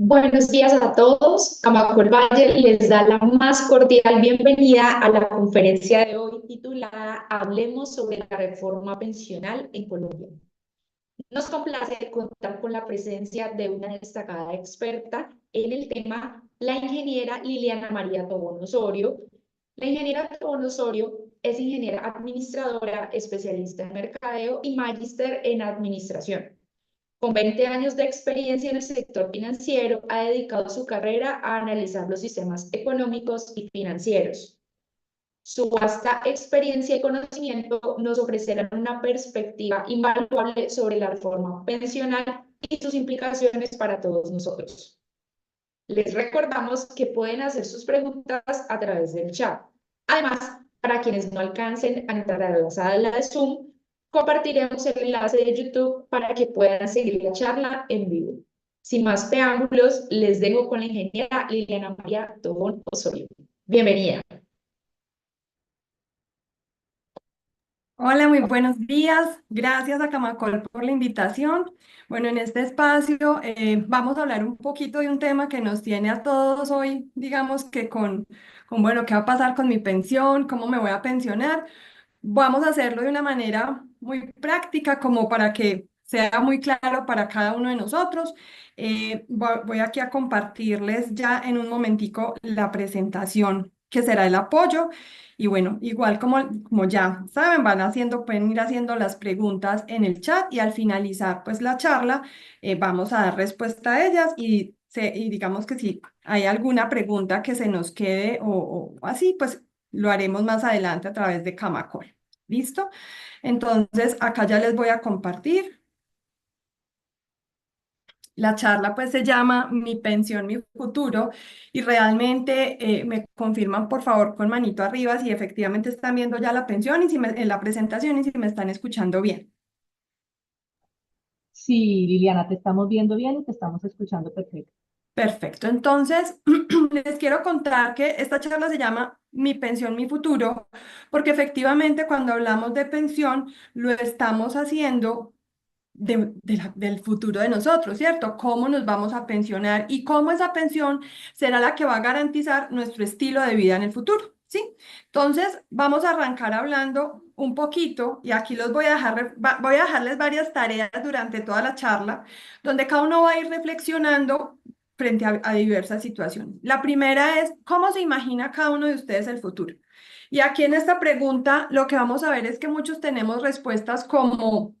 Buenos días a todos. Camacol Valle les da la más cordial bienvenida a la conferencia de hoy titulada Hablemos sobre la reforma pensional en Colombia. Nos complace contar con la presencia de una destacada experta en el tema, la ingeniera Liliana María Tobón Osorio. La ingeniera Tobón Osorio es ingeniera administradora, especialista en mercadeo y magíster en administración. Con 20 años de experiencia en el sector financiero, ha dedicado su carrera a analizar los sistemas económicos y financieros. Su vasta experiencia y conocimiento nos ofrecerán una perspectiva invaluable sobre la reforma pensional y sus implicaciones para todos nosotros. Les recordamos que pueden hacer sus preguntas a través del chat. Además, para quienes no alcancen a entrar a la sala de Zoom, compartiremos el enlace de YouTube para que puedan seguir la charla en vivo. Sin más preámbulos, les dejo con la ingeniera Liliana María Tobón Osorio. Bienvenida. Hola, muy buenos días. Gracias a Camacol por la invitación. Bueno, en este espacio vamos a hablar un poquito de un tema que nos tiene a todos hoy, digamos que bueno, ¿qué va a pasar con mi pensión? ¿Cómo me voy a pensionar? Vamos a hacerlo de una manera muy práctica, como para que sea muy claro para cada uno de nosotros. Voy aquí a compartirles ya en un momentico la presentación, que será el apoyo. Y bueno, igual como ya saben, pueden ir haciendo las preguntas en el chat y al finalizar pues la charla vamos a dar respuesta a ellas y digamos que si hay alguna pregunta que se nos quede o así, pues lo haremos más adelante a través de Camacol. ¿Listo? Entonces, acá ya les voy a compartir. La charla pues se llama Mi pensión, mi futuro y realmente me confirman por favor con manito arriba si efectivamente están viendo ya la pensión y en la presentación y si me están escuchando bien. Sí, Liliana, te estamos viendo bien y te estamos escuchando perfecto. Perfecto, entonces les quiero contar que esta charla se llama Mi pensión, mi futuro, porque efectivamente cuando hablamos de pensión lo estamos haciendo del futuro de nosotros, ¿cierto? ¿Cómo nos vamos a pensionar y cómo esa pensión será la que va a garantizar nuestro estilo de vida en el futuro? ¿Sí? Entonces, vamos a arrancar hablando un poquito y aquí los voy a dejarles varias tareas durante toda la charla, donde cada uno va a ir reflexionando frente a diversas situaciones. La primera es, ¿cómo se imagina cada uno de ustedes el futuro? Y aquí en esta pregunta lo que vamos a ver es que muchos tenemos respuestas como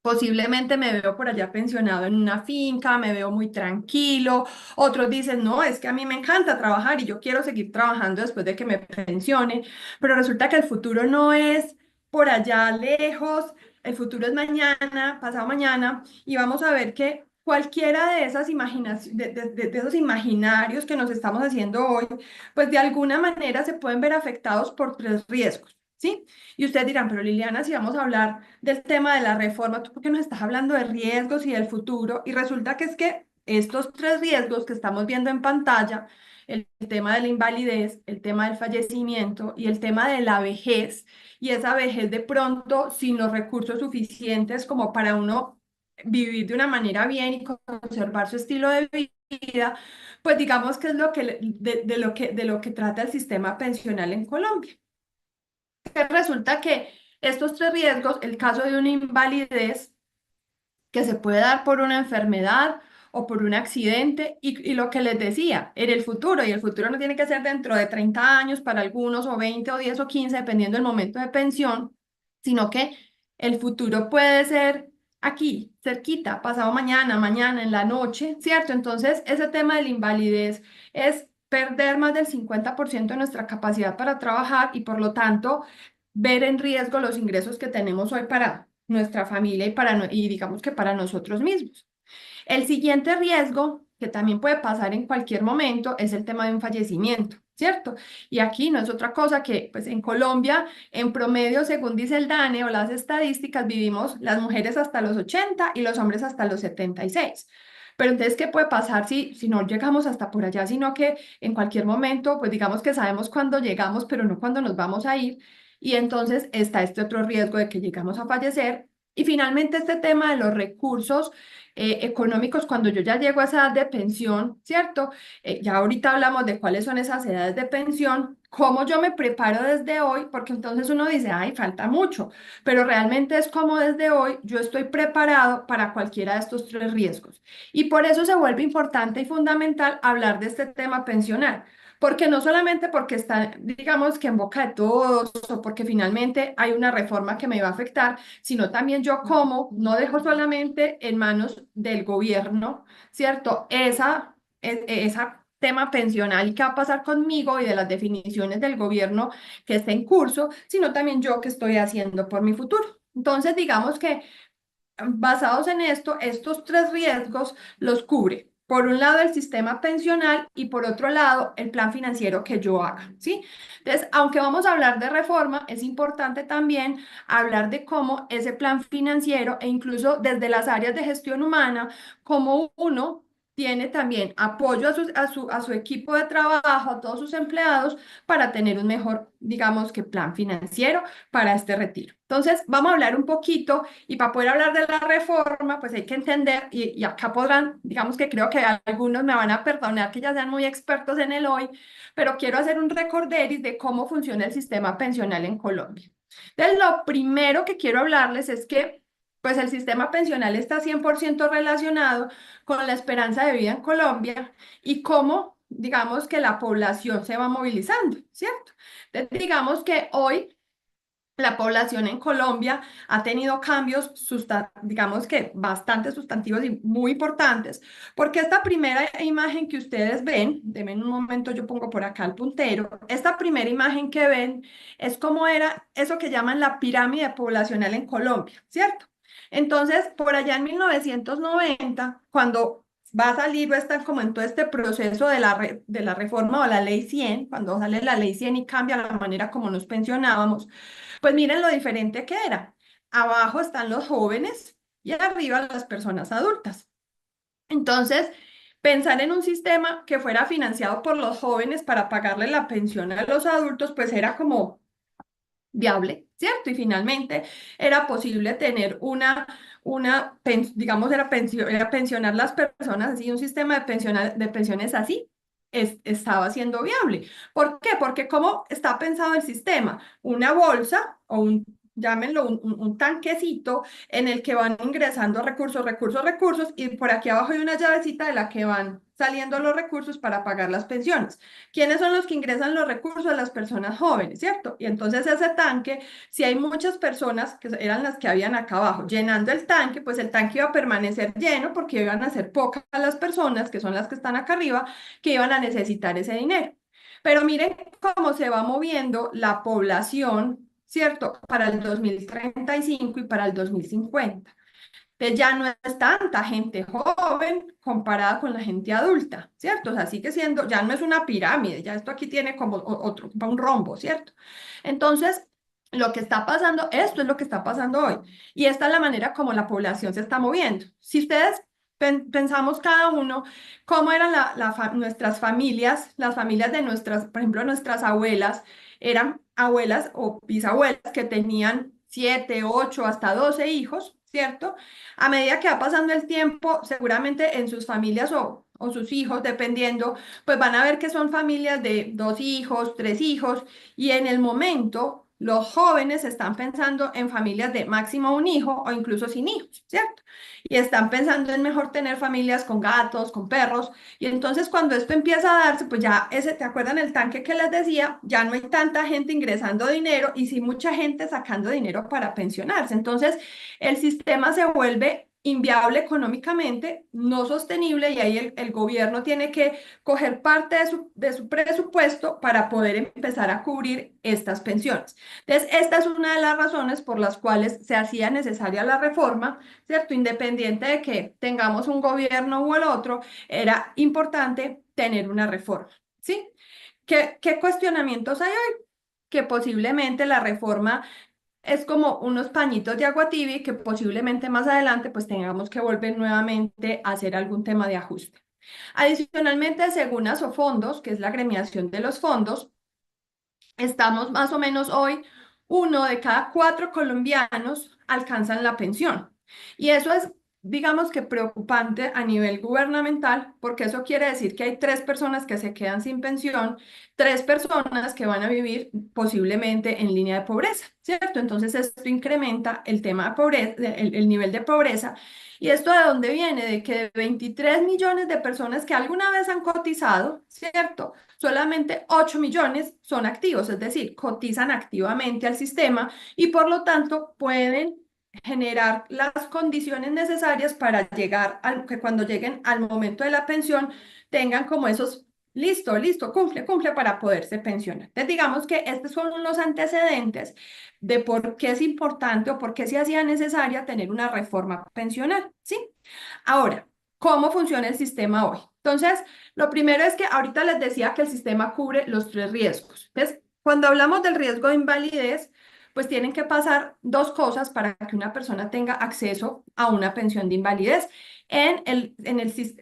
posiblemente me veo por allá pensionado en una finca, me veo muy tranquilo. Otros dicen, no, es que a mí me encanta trabajar y yo quiero seguir trabajando después de que me pensione. Pero resulta que el futuro no es por allá lejos, el futuro es mañana, pasado mañana, y vamos a ver que cualquiera de esas de esos imaginarios que nos estamos haciendo hoy, pues de alguna manera se pueden ver afectados por tres riesgos. ¿Sí? Y ustedes dirán, pero Liliana, si vamos a hablar del tema de la reforma, ¿tú por qué nos estás hablando de riesgos y del futuro? Y resulta que es que estos tres riesgos que estamos viendo en pantalla, el tema de la invalidez, el tema del fallecimiento y el tema de la vejez, y esa vejez de pronto sin los recursos suficientes como para uno vivir de una manera bien y conservar su estilo de vida, pues digamos que es de lo que trata el sistema pensional en Colombia. Que resulta que estos tres riesgos, el caso de una invalidez que se puede dar por una enfermedad o por un accidente, y lo que les decía, en el futuro, y el futuro no tiene que ser dentro de 30 años para algunos, o 20 o 10 o 15 dependiendo del momento de pensión, sino que el futuro puede ser aquí, cerquita, pasado mañana, mañana, en la noche, ¿cierto? Entonces, ese tema de la invalidez es perder más del 50% de nuestra capacidad para trabajar y por lo tanto ver en riesgo los ingresos que tenemos hoy para nuestra familia y digamos que para nosotros mismos. El siguiente riesgo, que también puede pasar en cualquier momento, es el tema de un fallecimiento, ¿cierto? Y aquí no es otra cosa que, pues en Colombia, en promedio, según dice el DANE o las estadísticas, vivimos las mujeres hasta los 80 y los hombres hasta los 76. Pero entonces, ¿qué puede pasar si no llegamos hasta por allá, sino que en cualquier momento, pues digamos que sabemos cuándo llegamos, pero no cuándo nos vamos a ir? Y entonces está este otro riesgo de que llegamos a fallecer Y finalmente este tema de los recursos económicos, cuando yo ya llego a esa edad de pensión, ¿cierto? Ya ahorita hablamos de cuáles son esas edades de pensión, cómo yo me preparo desde hoy, porque entonces uno dice, ay, falta mucho, pero realmente es como desde hoy yo estoy preparado para cualquiera de estos tres riesgos. Y por eso se vuelve importante y fundamental hablar de este tema pensional. Porque no solamente porque está, digamos que en boca de todos o porque finalmente hay una reforma que me va a afectar, sino también yo como no dejo solamente en manos del gobierno, ¿cierto? Esa tema pensional y qué va a pasar conmigo y de las definiciones del gobierno que está en curso, sino también yo qué estoy haciendo por mi futuro. Entonces, digamos que basados en esto, estos tres riesgos los cubre. Por un lado, el sistema pensional y por otro lado, el plan financiero que yo haga, ¿sí? Entonces, aunque vamos a hablar de reforma, es importante también hablar de cómo ese plan financiero e incluso desde las áreas de gestión humana, cómo uno tiene también apoyo a su equipo de trabajo, a todos sus empleados, para tener un mejor, digamos que plan financiero para este retiro. Entonces, vamos a hablar un poquito y para poder hablar de la reforma, pues hay que entender, y acá podrán, digamos que creo que algunos me van a perdonar que ya sean muy expertos en el hoy, pero quiero hacer un recorderis de cómo funciona el sistema pensional en Colombia. Entonces, lo primero que quiero hablarles es que, pues el sistema pensional está 100% relacionado con la esperanza de vida en Colombia y cómo, digamos que la población se va movilizando, ¿cierto? Entonces, digamos que hoy la población en Colombia ha tenido cambios, digamos que bastante sustantivos y muy importantes, porque esta primera imagen que ustedes ven, denme un momento, yo pongo por acá el puntero, esta primera imagen que ven es como era eso que llaman la pirámide poblacional en Colombia, ¿cierto? Entonces, por allá en 1990, cuando va a salir o está como en todo este proceso de la reforma o la ley 100, cuando sale la ley 100 y cambia la manera como nos pensionábamos, pues miren lo diferente que era. Abajo están los jóvenes y arriba las personas adultas. Entonces, pensar en un sistema que fuera financiado por los jóvenes para pagarle la pensión a los adultos, pues era como viable, ¿cierto? Y finalmente era posible tener digamos, era pensionar las personas así, un sistema de pensiones así. Estaba siendo viable. ¿Por qué? Porque ¿cómo está pensado el sistema? Una bolsa o llámenlo un tanquecito en el que van ingresando recursos, recursos, recursos y por aquí abajo hay una llavecita de la que van saliendo los recursos para pagar las pensiones. ¿Quiénes son los que ingresan los recursos? Las personas jóvenes, ¿cierto? Y entonces ese tanque, si hay muchas personas, que eran las que habían acá abajo, llenando el tanque, pues el tanque iba a permanecer lleno porque iban a ser pocas las personas, que son las que están acá arriba, que iban a necesitar ese dinero. Pero miren cómo se va moviendo la población, ¿cierto? Para el 2035 y para el 2050. Entonces ya no es tanta gente joven comparada con la gente adulta, ¿cierto? O sea, sigue siendo, ya no es una pirámide, ya esto aquí tiene como otro, un rombo, ¿cierto? Entonces, lo que está pasando, esto es lo que está pasando hoy. Y esta es la manera como la población se está moviendo. Si ustedes pensamos cada uno cómo eran nuestras familias, las familias de nuestras, por ejemplo, nuestras abuelas, eran abuelas o bisabuelas que tenían 7, 8, hasta 12 hijos, ¿cierto? A medida que va pasando el tiempo, seguramente en sus familias o sus hijos, dependiendo, pues van a ver que son familias de 2 hijos, 3 hijos, y en el momento los jóvenes están pensando en familias de máximo un hijo o incluso sin hijos, ¿cierto? Y están pensando en mejor tener familias con gatos, con perros, y entonces cuando esto empieza a darse, pues ya ¿te acuerdan el tanque que les decía? Ya no hay tanta gente ingresando dinero y sí mucha gente sacando dinero para pensionarse. Entonces, el sistema se vuelve inviable económicamente, no sostenible, y ahí el gobierno tiene que coger parte de su presupuesto para poder empezar a cubrir estas pensiones. Entonces, esta es una de las razones por las cuales se hacía necesaria la reforma, ¿cierto? Independiente de que tengamos un gobierno u el otro, era importante tener una reforma, ¿sí? ¿Qué cuestionamientos hay hoy? Que posiblemente la reforma es como unos pañitos de agua tibia y que posiblemente más adelante pues tengamos que volver nuevamente a hacer algún tema de ajuste. Adicionalmente, según Asofondos, que es la agremiación de los fondos, estamos más o menos hoy 1 de cada 4 colombianos alcanzan la pensión. Y eso es, digamos que preocupante a nivel gubernamental, porque eso quiere decir que hay 3 personas que se quedan sin pensión, 3 personas que van a vivir posiblemente en línea de pobreza, ¿cierto? Entonces esto incrementa el tema de pobreza, el nivel de pobreza. ¿Y esto de dónde viene? De que de 23 millones de personas que alguna vez han cotizado, ¿cierto? Solamente 8 millones son activos, es decir, cotizan activamente al sistema y por lo tanto pueden generar las condiciones necesarias para llegar al que cuando lleguen al momento de la pensión tengan como esos, listo, listo, cumple, cumple para poderse pensionar. Entonces digamos que estos son los antecedentes de por qué es importante o por qué se hacía necesaria tener una reforma pensional, ¿sí? Ahora, ¿cómo funciona el sistema hoy? Entonces, lo primero es que ahorita les decía que el sistema cubre los 3 riesgos. Entonces, cuando hablamos del riesgo de invalidez, pues tienen que pasar 2 cosas para que una persona tenga acceso a una pensión de invalidez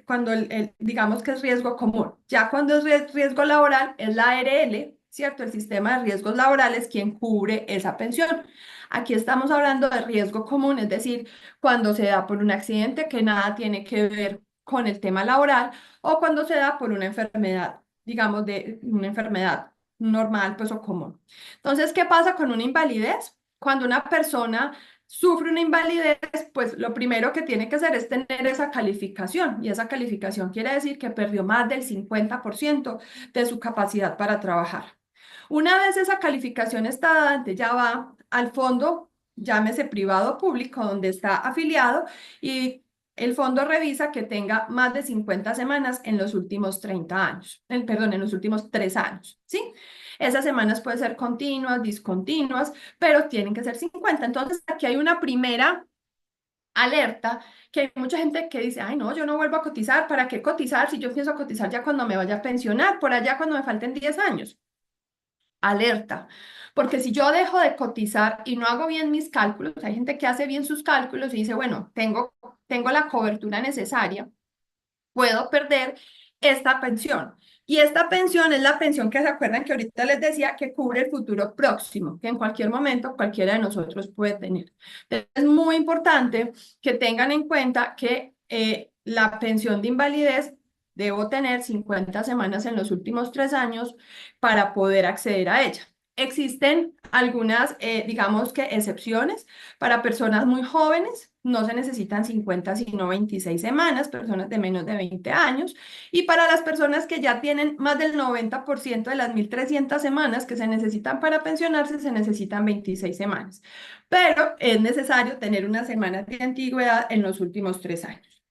cuando digamos que es riesgo común. Ya cuando es riesgo laboral, es la ARL, ¿cierto? El sistema de riesgos laborales quien cubre esa pensión. Aquí estamos hablando de riesgo común, es decir, cuando se da por un accidente que nada tiene que ver con el tema laboral o cuando se da por una enfermedad, digamos, de una enfermedad normal, pues o común. Entonces, ¿qué pasa con una invalidez? Cuando una persona sufre una invalidez, pues lo primero que tiene que hacer es tener esa calificación y esa calificación quiere decir que perdió más del 50% de su capacidad para trabajar. Una vez esa calificación está dada, ya va al fondo, llámese privado o público, donde está afiliado y el fondo revisa que tenga más de 50 semanas en los últimos 30 años, perdón, en los últimos 3 años, ¿sí? Esas semanas pueden ser continuas, discontinuas, pero tienen que ser 50. Entonces, aquí hay una primera alerta que hay mucha gente que dice, ay, no, yo no vuelvo a cotizar, ¿para qué cotizar si yo empiezo a cotizar ya cuando me vaya a pensionar, por allá cuando me falten 10 años? Alerta, porque si yo dejo de cotizar y no hago bien mis cálculos, hay gente que hace bien sus cálculos y dice, bueno, tengo la cobertura necesaria, puedo perder esta pensión. Y esta pensión es la pensión que se acuerdan que ahorita les decía que cubre el futuro próximo, que en cualquier momento cualquiera de nosotros puede tener. Entonces, es muy importante que tengan en cuenta que la pensión de invalidez debo tener 50 semanas en los últimos 3 años para poder acceder a ella. Existen algunas, digamos que excepciones para personas muy jóvenes, no se necesitan 50 sino 26 semanas, personas de menos de 20 años, y para las personas que ya tienen más del 90% de las 1.300 semanas que se necesitan para pensionarse, se necesitan 26 semanas, pero es necesario tener unas semanas de antigüedad en los últimos 3 años.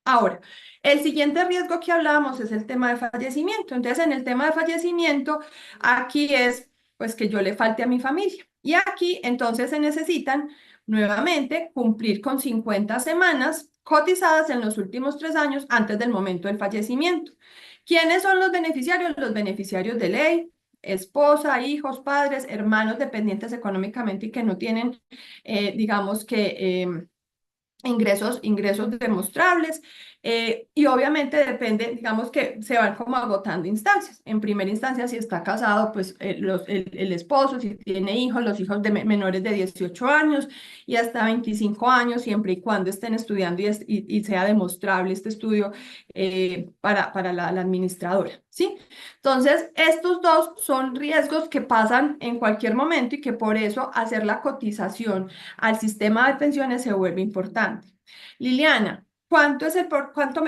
Ahora, el siguiente riesgo que hablábamos es el tema de fallecimiento. Entonces, en el tema de fallecimiento, aquí es pues que yo le falte a mi familia. Y aquí entonces se necesitan nuevamente cumplir con 50 semanas cotizadas en los últimos 3 años antes del momento del fallecimiento. ¿Quiénes son los beneficiarios? Los beneficiarios de ley, esposa, hijos, padres, hermanos dependientes económicamente y que no tienen, digamos que ingresos demostrables y obviamente depende, digamos que se van como agotando instancias. En primera instancia, si está casado, pues el esposo, si tiene hijos, los hijos de menores de 18 años y hasta 25 años, siempre y cuando estén estudiando y sea demostrable este estudio para la administradora, ¿sí? Entonces, estos 2 son riesgos que pasan en cualquier momento y que por eso hacer la cotización al sistema de pensiones se vuelve importante. Liliana,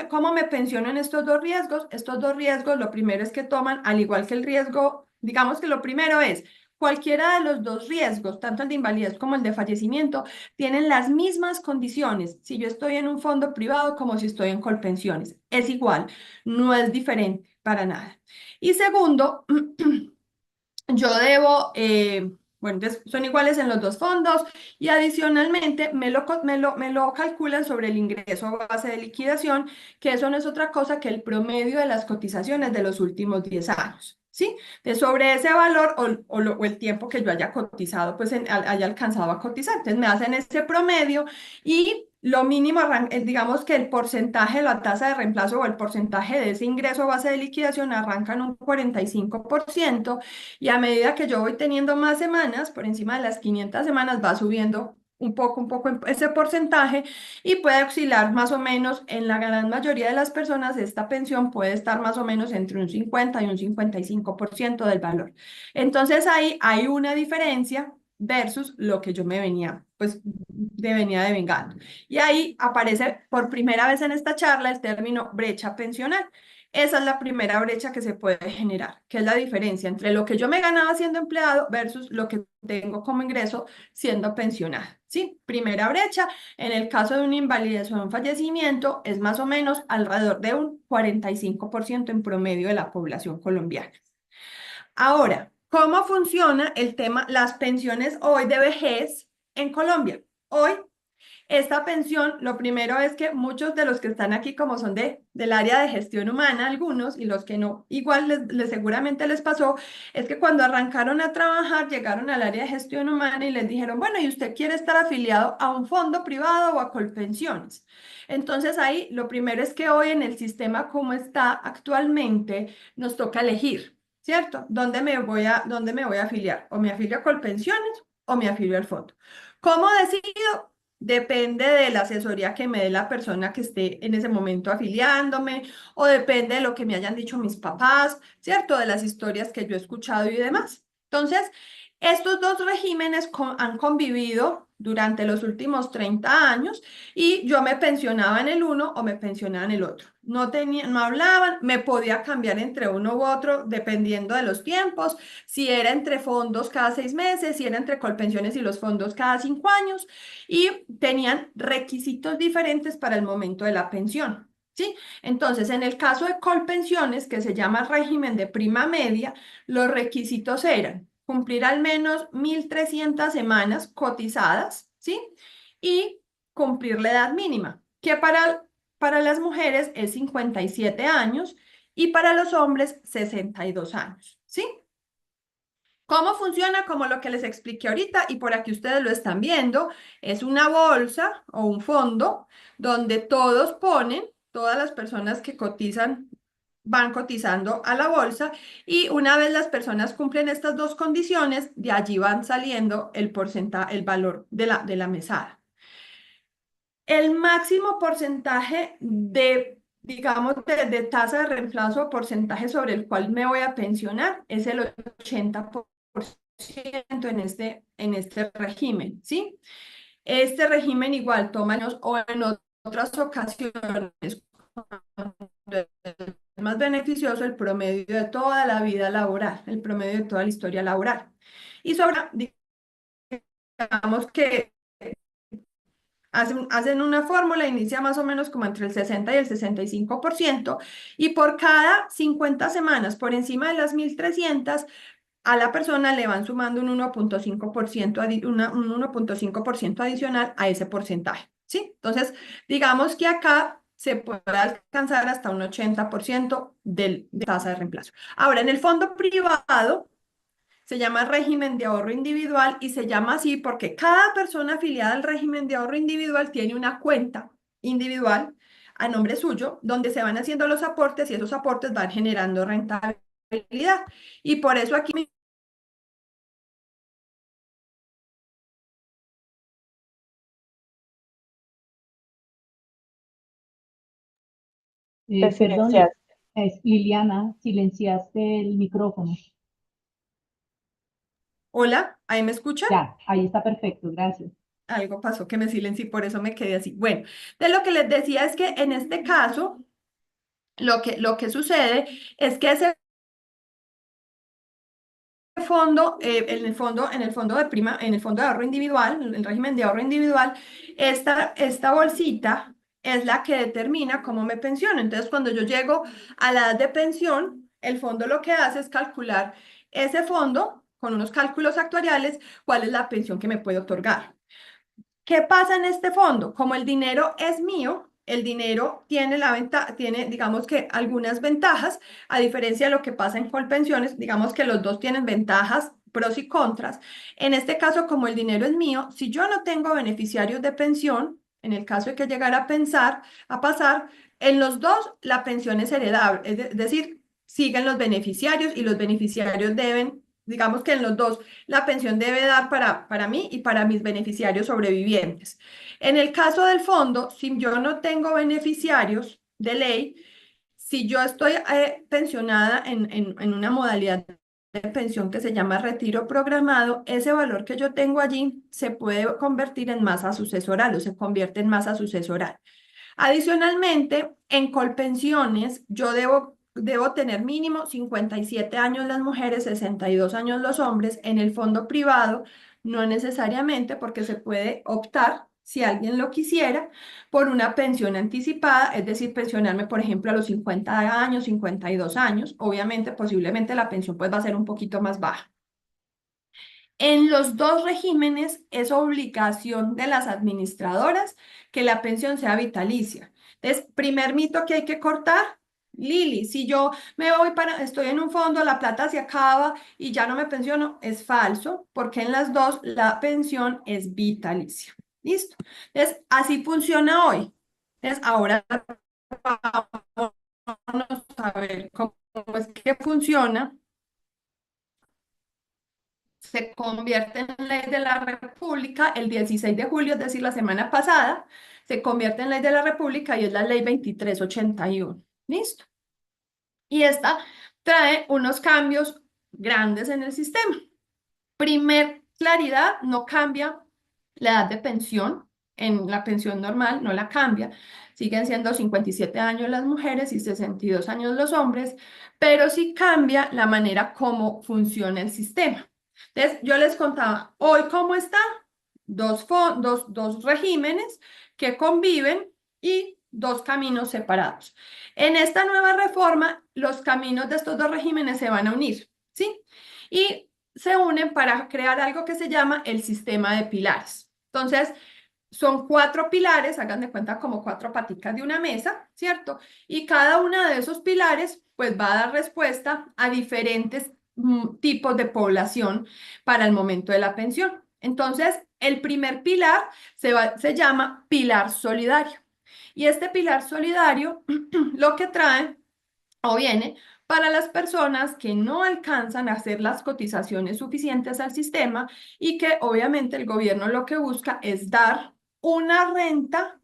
¿cómo me pensiono en estos 2 riesgos? Estos 2 riesgos, lo primero es que toman, al igual que el riesgo, digamos que lo primero es, cualquiera de los 2 riesgos, tanto el de invalidez como el de fallecimiento, tienen las mismas condiciones si yo estoy en un fondo privado como si estoy en Colpensiones. Es igual, no es diferente para nada. Y segundo, yo debo, bueno, entonces son iguales en los 2 fondos y adicionalmente me lo calculan sobre el ingreso a base de liquidación, que eso no es otra cosa que el promedio de las cotizaciones de los últimos 10 años, ¿sí? De sobre ese valor o el tiempo que yo haya cotizado, pues haya alcanzado a cotizar. Entonces me hacen ese promedio y lo mínimo, digamos que el porcentaje, la tasa de reemplazo o el porcentaje de ese ingreso base de liquidación arranca en un 45% y a medida que yo voy teniendo más semanas, por encima de las 500 semanas, va subiendo un poco ese porcentaje y puede oscilar más o menos en la gran mayoría de las personas. Esta pensión puede estar más o menos entre un 50 y un 55% del valor. Entonces ahí hay una diferencia versus lo que yo me venía, pues, venía devengando. Y ahí aparece por primera vez en esta charla el término brecha pensional. Esa es la primera brecha que se puede generar, que es la diferencia entre lo que yo me ganaba siendo empleado versus lo que tengo como ingreso siendo pensionado. ¿Sí? Primera brecha, en el caso de una invalidez o un fallecimiento, es más o menos alrededor de un 45% en promedio de la población colombiana. Ahora, ¿cómo funciona el tema, las pensiones hoy de vejez en Colombia? Hoy, esta pensión, lo primero es que muchos de los que están aquí, como son del área de gestión humana, algunos, y los que no, igual seguramente les pasó, es que cuando arrancaron a trabajar, llegaron al área de gestión humana y les dijeron, bueno, ¿y usted quiere estar afiliado a un fondo privado o a Colpensiones? Entonces ahí, lo primero es que hoy en el sistema como está actualmente, nos toca elegir. ¿Cierto? ¿Dónde me voy a afiliar? O me afilio a Colpensiones o me afilio al fondo. ¿Cómo decido? Depende de la asesoría que me dé la persona que esté en ese momento afiliándome, o depende de lo que me hayan dicho mis papás, ¿cierto? De las historias que yo he escuchado y demás. Entonces, estos dos regímenes han convivido durante los últimos 30 años y yo me pensionaba en el uno o me pensionaba en el otro. No hablaban, me podía cambiar entre uno u otro dependiendo de los tiempos, si era entre fondos cada 6 meses, si era entre Colpensiones y los fondos cada 5 años, y tenían requisitos diferentes para el momento de la pensión. ¿Sí? Entonces, en el caso de Colpensiones, que se llama régimen de prima media, los requisitos eran cumplir al menos 1.300 semanas cotizadas, ¿sí? Y cumplir la edad mínima, que para las mujeres es 57 años y para los hombres 62 años, ¿sí? ¿Cómo funciona? Como lo que les expliqué ahorita y por aquí ustedes lo están viendo, es una bolsa o un fondo donde todos ponen, todas las personas que cotizan van cotizando a la bolsa y una vez las personas cumplen estas dos condiciones, de allí van saliendo el porcentaje, el valor de la mesada. El máximo porcentaje digamos, de tasa de reemplazo o porcentaje sobre el cual me voy a pensionar es el 80% en este régimen, ¿sí? Este régimen igual toma años o en otras ocasiones es más beneficioso el promedio de toda la vida laboral, el promedio de toda la historia laboral. Y sobre, digamos que hacen una fórmula, inicia más o menos como entre el 60 y el 65%, y por cada 50 semanas por encima de las 1.300, a la persona le van sumando un 1.5% un 1.5% adicional a ese porcentaje, ¿sí? Entonces, digamos que acá se puede alcanzar hasta un 80% de tasa de reemplazo. Ahora, en el fondo privado, se llama régimen de ahorro individual y se llama así porque cada persona afiliada al régimen de ahorro individual tiene una cuenta individual a nombre suyo donde se van haciendo los aportes y esos aportes van generando rentabilidad. Y por eso aquí Perdón, es Liliana, silenciaste el micrófono. Hola, ¿ahí me escuchan? Ya, ahí está perfecto, gracias. Algo pasó que me silencié, por eso me quedé así. Bueno, de lo que les decía es que en este caso, lo que sucede es que ese fondo, en el fondo de prima, en el fondo de ahorro individual, en el régimen de ahorro individual, esta bolsita es la que determina cómo me pensiono. Entonces, cuando yo llego a la edad de pensión, el fondo lo que hace es calcular ese fondo con unos cálculos actuariales, cuál es la pensión que me puede otorgar. ¿Qué pasa en este fondo? Como el dinero es mío, el dinero tiene, digamos que algunas ventajas, a diferencia de lo que pasa en Colpensiones, digamos que los dos tienen ventajas, pros y contras. En este caso, como el dinero es mío, si yo no tengo beneficiarios de pensión, en el caso de que llegara a pasar, en los dos la pensión es heredable, es decir, siguen los beneficiarios y los beneficiarios deben, digamos que en los dos, la pensión debe dar para mí y para mis beneficiarios sobrevivientes. En el caso del fondo, si yo no tengo beneficiarios de ley, si yo estoy pensionada en una modalidad de pensión que se llama retiro programado, ese valor que yo tengo allí se puede convertir en masa sucesoral o se convierte en masa sucesoral. Adicionalmente, en Colpensiones, yo debo tener mínimo 57 años las mujeres, 62 años los hombres. En el fondo privado, no necesariamente, porque se puede optar, si alguien lo quisiera, por una pensión anticipada, es decir, pensionarme, por ejemplo, a los 50 años, 52 años. Obviamente, posiblemente la pensión pues va a ser un poquito más baja. En los dos regímenes es obligación de las administradoras que la pensión sea vitalicia. Entonces, primer mito que hay que cortar, Lili, si yo estoy en un fondo, la plata se acaba y ya no me pensiono, es falso, porque en las dos la pensión es vitalicia. ¿Listo? Entonces, así funciona hoy. Entonces, ahora vamos a ver cómo es que funciona. Se convierte en ley de la República el 16 de julio, es decir, la semana pasada, se convierte en ley de la República y es la ley 2381. ¿Listo? Y esta trae unos cambios grandes en el sistema. Primer claridad, no cambia la edad de pensión. En la pensión normal no la cambia. Siguen siendo 57 años las mujeres y 62 años los hombres, pero sí cambia la manera como funciona el sistema. Entonces, yo les contaba, hoy cómo está, dos regímenes que conviven y dos caminos separados. En esta nueva reforma, los caminos de estos dos regímenes se van a unir, ¿sí? Y se unen para crear algo que se llama el sistema de pilares. Entonces, son 4 pilares, hagan de cuenta como 4 paticas de una mesa, ¿cierto? Y cada uno de esos pilares, pues va a dar respuesta a diferentes tipos de población para el momento de la pensión. Entonces, el primer pilar se llama pilar solidario. Y este pilar solidario lo que trae o viene para las personas que no alcanzan a hacer las cotizaciones suficientes al sistema y que obviamente el gobierno lo que busca es dar una renta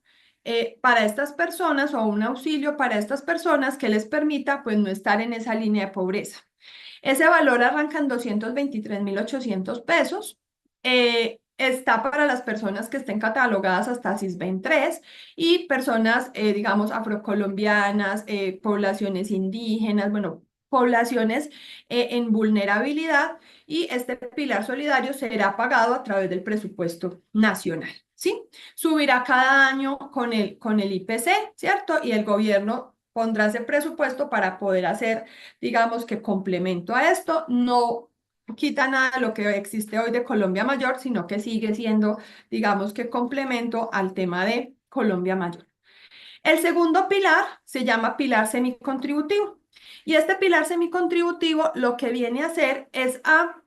para estas personas o un auxilio para estas personas que les permita pues no estar en esa línea de pobreza. Ese valor arranca en 223.800 pesos. Está para las personas que estén catalogadas hasta CISBEN 3 y personas, digamos, afrocolombianas, poblaciones indígenas, bueno, poblaciones en vulnerabilidad, y este pilar solidario será pagado a través del presupuesto nacional, ¿sí? Subirá cada año con el IPC, ¿cierto? Y el gobierno pondrá ese presupuesto para poder hacer, digamos, que complemento a esto. No quita nada de lo que existe hoy de Colombia Mayor, sino que sigue siendo, digamos, que complemento al tema de Colombia Mayor. El segundo pilar se llama pilar semicontributivo. Y este pilar semicontributivo lo que viene a hacer es a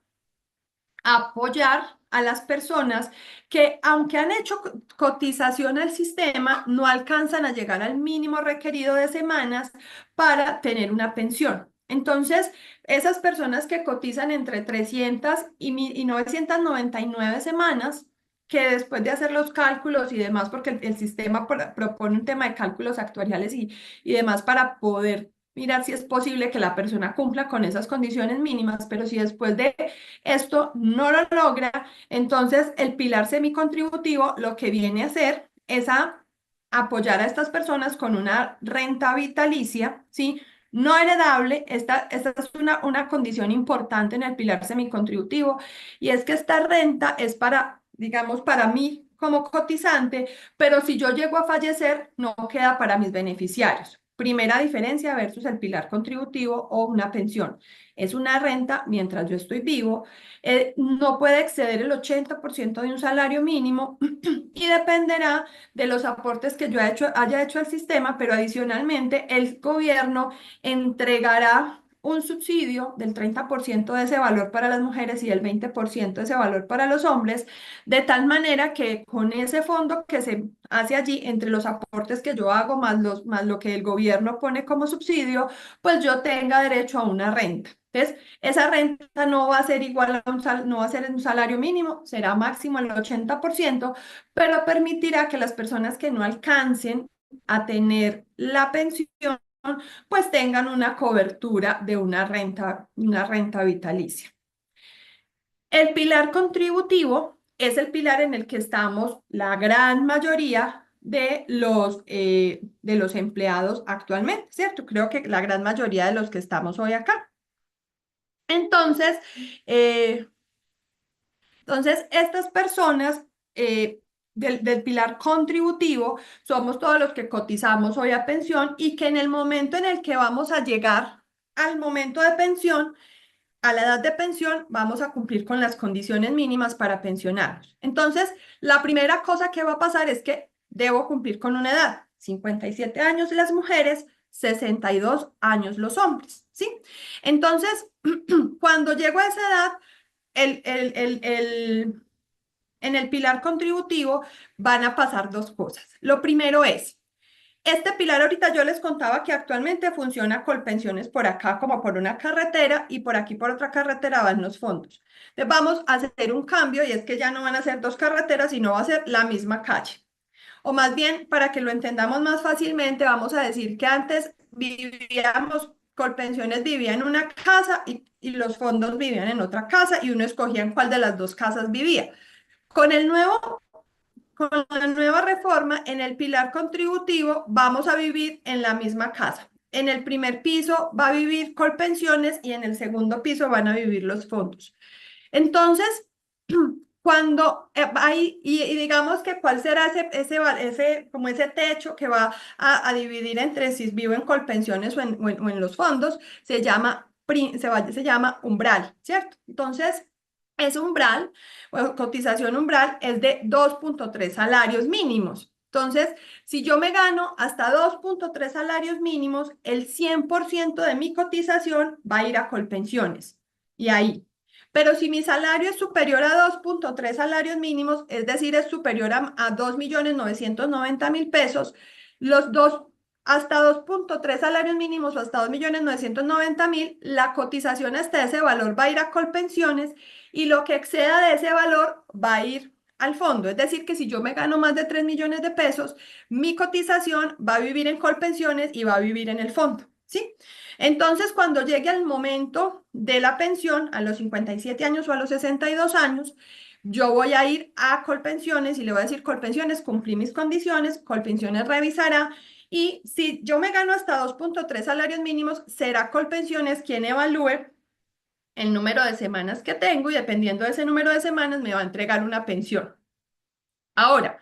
apoyar a las personas que, aunque han hecho cotización al sistema, no alcanzan a llegar al mínimo requerido de semanas para tener una pensión. Entonces, esas personas que cotizan entre 300 y 999 semanas, que después de hacer los cálculos y demás, porque el sistema propone un tema de cálculos actuariales y demás para poder mirar si es posible que la persona cumpla con esas condiciones mínimas, pero si después de esto no lo logra, entonces el pilar semicontributivo lo que viene a hacer es a apoyar a estas personas con una renta vitalicia, ¿sí? No heredable. Esta es una condición importante en el pilar semicontributivo, y es que esta renta es para, digamos, para mí como cotizante, pero si yo llego a fallecer, no queda para mis beneficiarios. Primera diferencia versus el pilar contributivo o una pensión. Es una renta mientras yo estoy vivo, no puede exceder el 80% de un salario mínimo y dependerá de los aportes que yo haya hecho al sistema, pero adicionalmente el gobierno entregará un subsidio del 30% de ese valor para las mujeres y el 20% de ese valor para los hombres, de tal manera que con ese fondo que se hace allí, entre los aportes que yo hago más lo que el gobierno pone como subsidio, pues yo tenga derecho a una renta. Entonces, esa renta no va a ser igual a no va a ser un salario mínimo, será máximo el 80%, pero permitirá que las personas que no alcancen a tener la pensión pues tengan una cobertura de una renta vitalicia. El pilar contributivo es el pilar en el que estamos la gran mayoría de los empleados actualmente, ¿cierto? Creo que la gran mayoría de los que estamos hoy acá. Entonces, estas personas del pilar contributivo somos todos los que cotizamos hoy a pensión y que en el momento en el que vamos a llegar al momento de pensión, a la edad de pensión, vamos a cumplir con las condiciones mínimas para pensionarnos. Entonces, la primera cosa que va a pasar es que debo cumplir con una edad, 57 años las mujeres, 62 años los hombres, ¿sí? Entonces, cuando llego a esa edad, en el pilar contributivo van a pasar dos cosas. Lo primero es, este pilar ahorita yo les contaba que actualmente funciona con pensiones por acá como por una carretera y por aquí por otra carretera van los fondos. Entonces vamos a hacer un cambio y es que ya no van a ser dos carreteras, sino va a ser la misma calle. O más bien, para que lo entendamos más fácilmente, vamos a decir que antes vivíamos, Colpensiones vivía en una casa y los fondos vivían en otra casa y uno escogía en cuál de las dos casas vivía. Con con la nueva reforma, en el pilar contributivo vamos a vivir en la misma casa. En el primer piso va a vivir Colpensiones y en el segundo piso van a vivir los fondos. Entonces, cuando hay, y digamos que cuál será como ese techo que va a dividir entre si vivo en Colpensiones o en los fondos, se llama umbral, ¿cierto? Entonces, ese umbral, o cotización umbral, es de 2.3 salarios mínimos. Entonces, si yo me gano hasta 2.3 salarios mínimos, el 100% de mi cotización va a ir a Colpensiones. Y ahí. Pero si mi salario es superior a 2.3 salarios mínimos, es decir, es superior a 2.990.000 pesos, los dos, hasta 2.3 salarios mínimos o hasta 2.990.000, la cotización hasta ese valor va a ir a Colpensiones y lo que exceda de ese valor va a ir al fondo. Es decir, que si yo me gano más de 3 millones de pesos, mi cotización va a vivir en Colpensiones y va a vivir en el fondo, ¿sí? Entonces, cuando llegue al momento de la pensión, a los 57 años o a los 62 años, yo voy a ir a Colpensiones y le voy a decir, Colpensiones, cumplí mis condiciones, Colpensiones revisará y si yo me gano hasta 2.3 salarios mínimos, será Colpensiones quien evalúe el número de semanas que tengo y dependiendo de ese número de semanas me va a entregar una pensión. Ahora,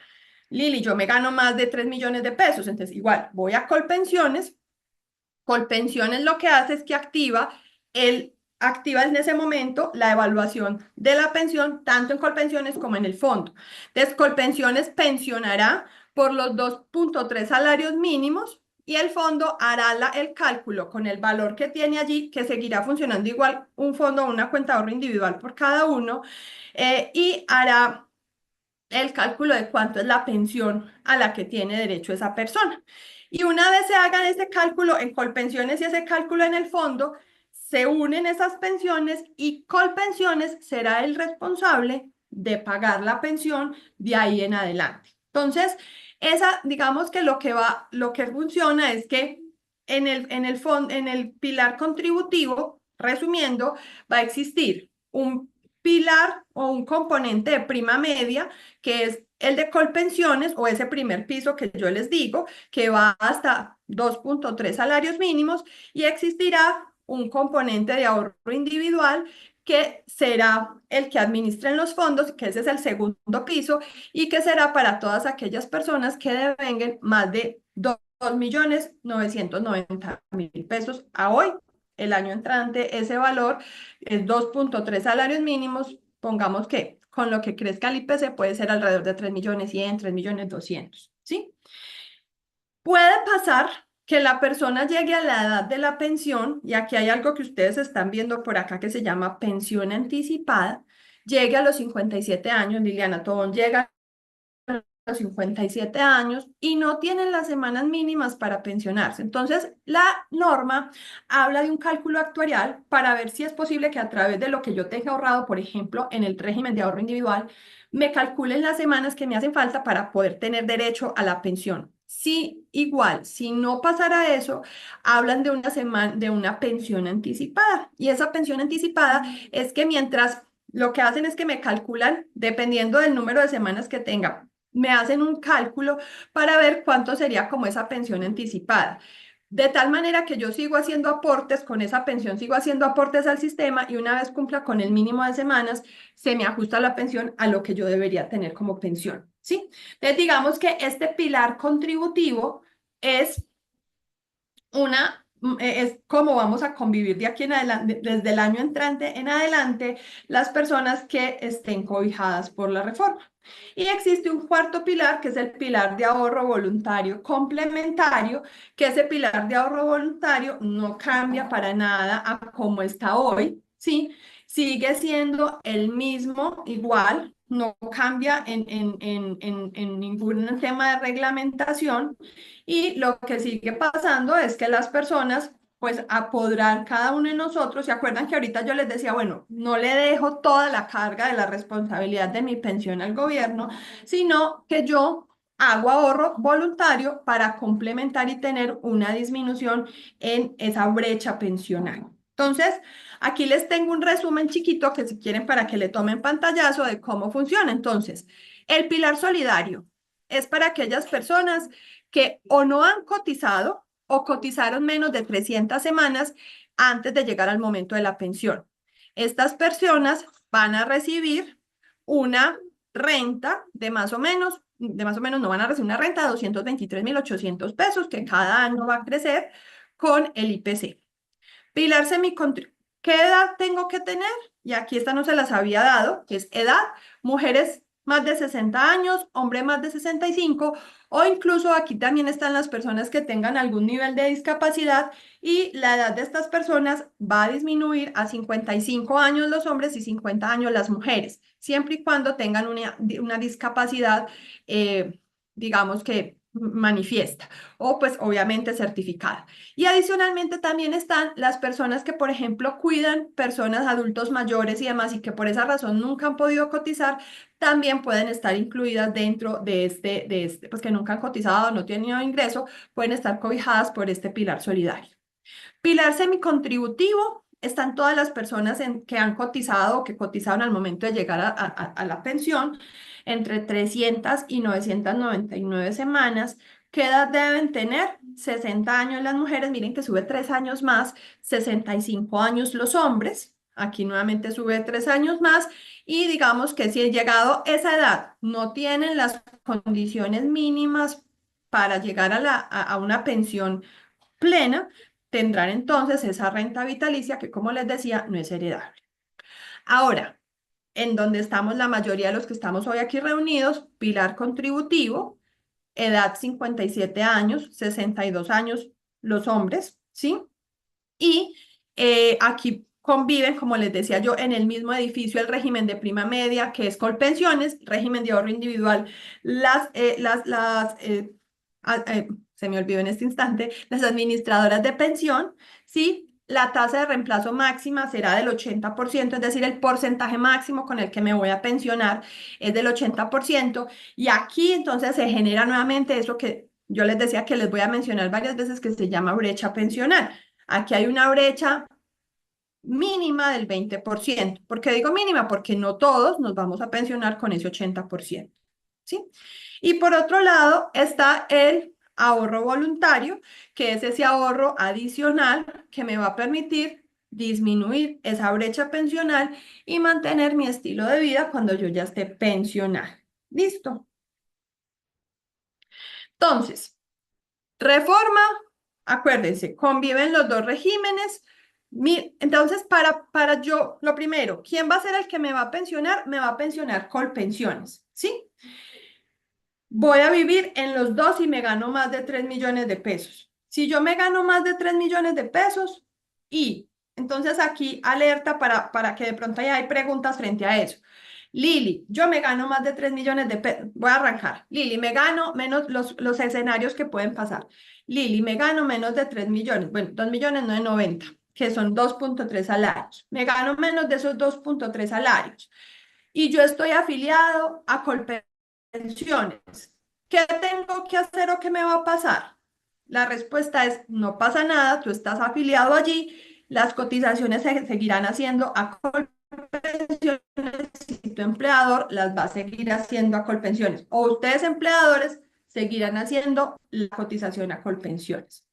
Lili, yo me gano más de 3 millones de pesos, entonces igual voy a Colpensiones. Colpensiones lo que hace es que activa en ese momento la evaluación de la pensión, tanto en Colpensiones como en el fondo. Entonces, Colpensiones pensionará por los 2.3 salarios mínimos y el fondo hará el cálculo con el valor que tiene allí, que seguirá funcionando igual un fondo o una cuenta de ahorro individual por cada uno, y hará el cálculo de cuánto es la pensión a la que tiene derecho esa persona. Y una vez se haga ese cálculo en Colpensiones y ese cálculo en el fondo, se unen esas pensiones y Colpensiones será el responsable de pagar la pensión de ahí en adelante. Entonces, digamos que lo que funciona es que en el pilar contributivo, resumiendo, va a existir un pilar o un componente de prima media, que es el de Colpensiones o ese primer piso que yo les digo, que va hasta 2.3 salarios mínimos y existirá un componente de ahorro individual que será el que administren los fondos, que ese es el segundo piso y que será para todas aquellas personas que devenguen más de 2.990.000 pesos a hoy. El año entrante ese valor es 2.3 salarios mínimos, pongamos que con lo que crezca el IPC puede ser alrededor de 3.100.000, 3.200.000, ¿sí? Puede pasar que la persona llegue a la edad de la pensión, y aquí hay algo que ustedes están viendo por acá que se llama pensión anticipada, llegue a los 57 años, Liliana Tobón llega a los 57 años y no tienen las semanas mínimas para pensionarse. Entonces, la norma habla de un cálculo actuarial para ver si es posible que a través de lo que yo tenga ahorrado, por ejemplo, en el régimen de ahorro individual, me calculen las semanas que me hacen falta para poder tener derecho a la pensión. Si igual, si no pasara eso, hablan de una semana, de una pensión anticipada. Y esa pensión anticipada es que mientras lo que hacen es que me calculan, dependiendo del número de semanas que tenga, me hacen un cálculo para ver cuánto sería como esa pensión anticipada. De tal manera que yo sigo haciendo aportes con esa pensión, sigo haciendo aportes al sistema y una vez cumpla con el mínimo de semanas, se me ajusta la pensión a lo que yo debería tener como pensión, ¿sí? Entonces, digamos que este pilar contributivo es es cómo vamos a convivir de aquí en adelante, desde el año entrante en adelante, las personas que estén cobijadas por la reforma. Y existe un cuarto pilar, que es el pilar de ahorro voluntario complementario, que ese pilar de ahorro voluntario no cambia para nada a cómo está hoy, ¿sí? Sigue siendo el mismo, igual, no cambia en ningún tema de reglamentación. Y lo que sigue pasando es que las personas, pues, apodran cada uno de nosotros. ¿Se acuerdan que ahorita yo les decía, bueno, no le dejo toda la carga de la responsabilidad de mi pensión al gobierno, sino que yo hago ahorro voluntario para complementar y tener una disminución en esa brecha pensional? Entonces, aquí les tengo un resumen chiquito que si quieren para que le tomen pantallazo de cómo funciona. Entonces, el pilar solidario es para aquellas personas que o no han cotizado o cotizaron menos de 300 semanas antes de llegar al momento de la pensión. Estas personas van a recibir una renta de más o menos no van a recibir una renta de 223.800 pesos que cada año va a crecer con el IPC. Pilar semicontributivo. ¿Qué edad tengo que tener? Y aquí esta no se las había dado, que es edad, mujeres más de 60 años, hombre más de 65, o incluso aquí también están las personas que tengan algún nivel de discapacidad y la edad de estas personas va a disminuir a 55 años los hombres y 50 años las mujeres, siempre y cuando tengan una discapacidad, digamos que manifiesta o pues obviamente certificada. Y adicionalmente también están las personas que, por ejemplo, cuidan personas adultos mayores y demás y que por esa razón nunca han podido cotizar, también pueden estar incluidas dentro de pues que nunca han cotizado, no tienen ingreso, pueden estar cobijadas por este pilar solidario. Pilar semicontributivo, están todas las personas que han cotizado o que cotizaron al momento de llegar a la pensión entre 300 y 999 semanas. ¿Qué edad deben tener? 60 años las mujeres, miren que sube 3 años más, 65 años los hombres, aquí nuevamente sube 3 años más, y digamos que si han llegado a esa edad, no tienen las condiciones mínimas para llegar a una pensión plena, tendrán entonces esa renta vitalicia que, como les decía, no es heredable. Ahora, en donde estamos la mayoría de los que estamos hoy aquí reunidos, pilar contributivo, edad 57 años, 62 años los hombres, ¿sí? Y aquí conviven, como les decía yo, en el mismo edificio el régimen de prima media, que es Colpensiones, régimen de ahorro individual, se me olvidó en este instante, las administradoras de pensión, ¿sí? La tasa de reemplazo máxima será del 80%, es decir, el porcentaje máximo con el que me voy a pensionar es del 80%. Y aquí entonces se genera nuevamente eso que yo les decía que les voy a mencionar varias veces, que se llama brecha pensional. Aquí hay una brecha mínima del 20%. ¿Por qué digo mínima? Porque no todos nos vamos a pensionar con ese 80%, ¿sí? Y por otro lado está el ahorro voluntario, que es ese ahorro adicional que me va a permitir disminuir esa brecha pensional y mantener mi estilo de vida cuando yo ya esté pensionada. ¿Listo? Entonces, reforma, acuérdense, conviven los dos regímenes. Entonces, para yo, lo primero, ¿quién va a ser el que me va a pensionar? Me va a pensionar Colpensiones, ¿sí? Voy a vivir en los dos y me gano más de 3 millones de pesos. Si yo me gano más de 3 millones de pesos y entonces aquí alerta para que de pronto ya hay preguntas frente a eso. Lili, yo me gano más de 3 millones de pesos. Voy a arrancar. Lili, me gano menos los escenarios que pueden pasar. Lili, me gano menos de 3 millones. Bueno, 2 millones no de 90, que son 2.3 salarios. Me gano menos de esos 2.3 salarios. Y yo estoy afiliado a Colpensiones. ¿Qué tengo que hacer o qué me va a pasar? La respuesta es, no pasa nada, tú estás afiliado allí, las cotizaciones se seguirán haciendo a Colpensiones y tu empleador las va a seguir haciendo a Colpensiones. O ustedes empleadores seguirán haciendo la cotización a Colpensiones.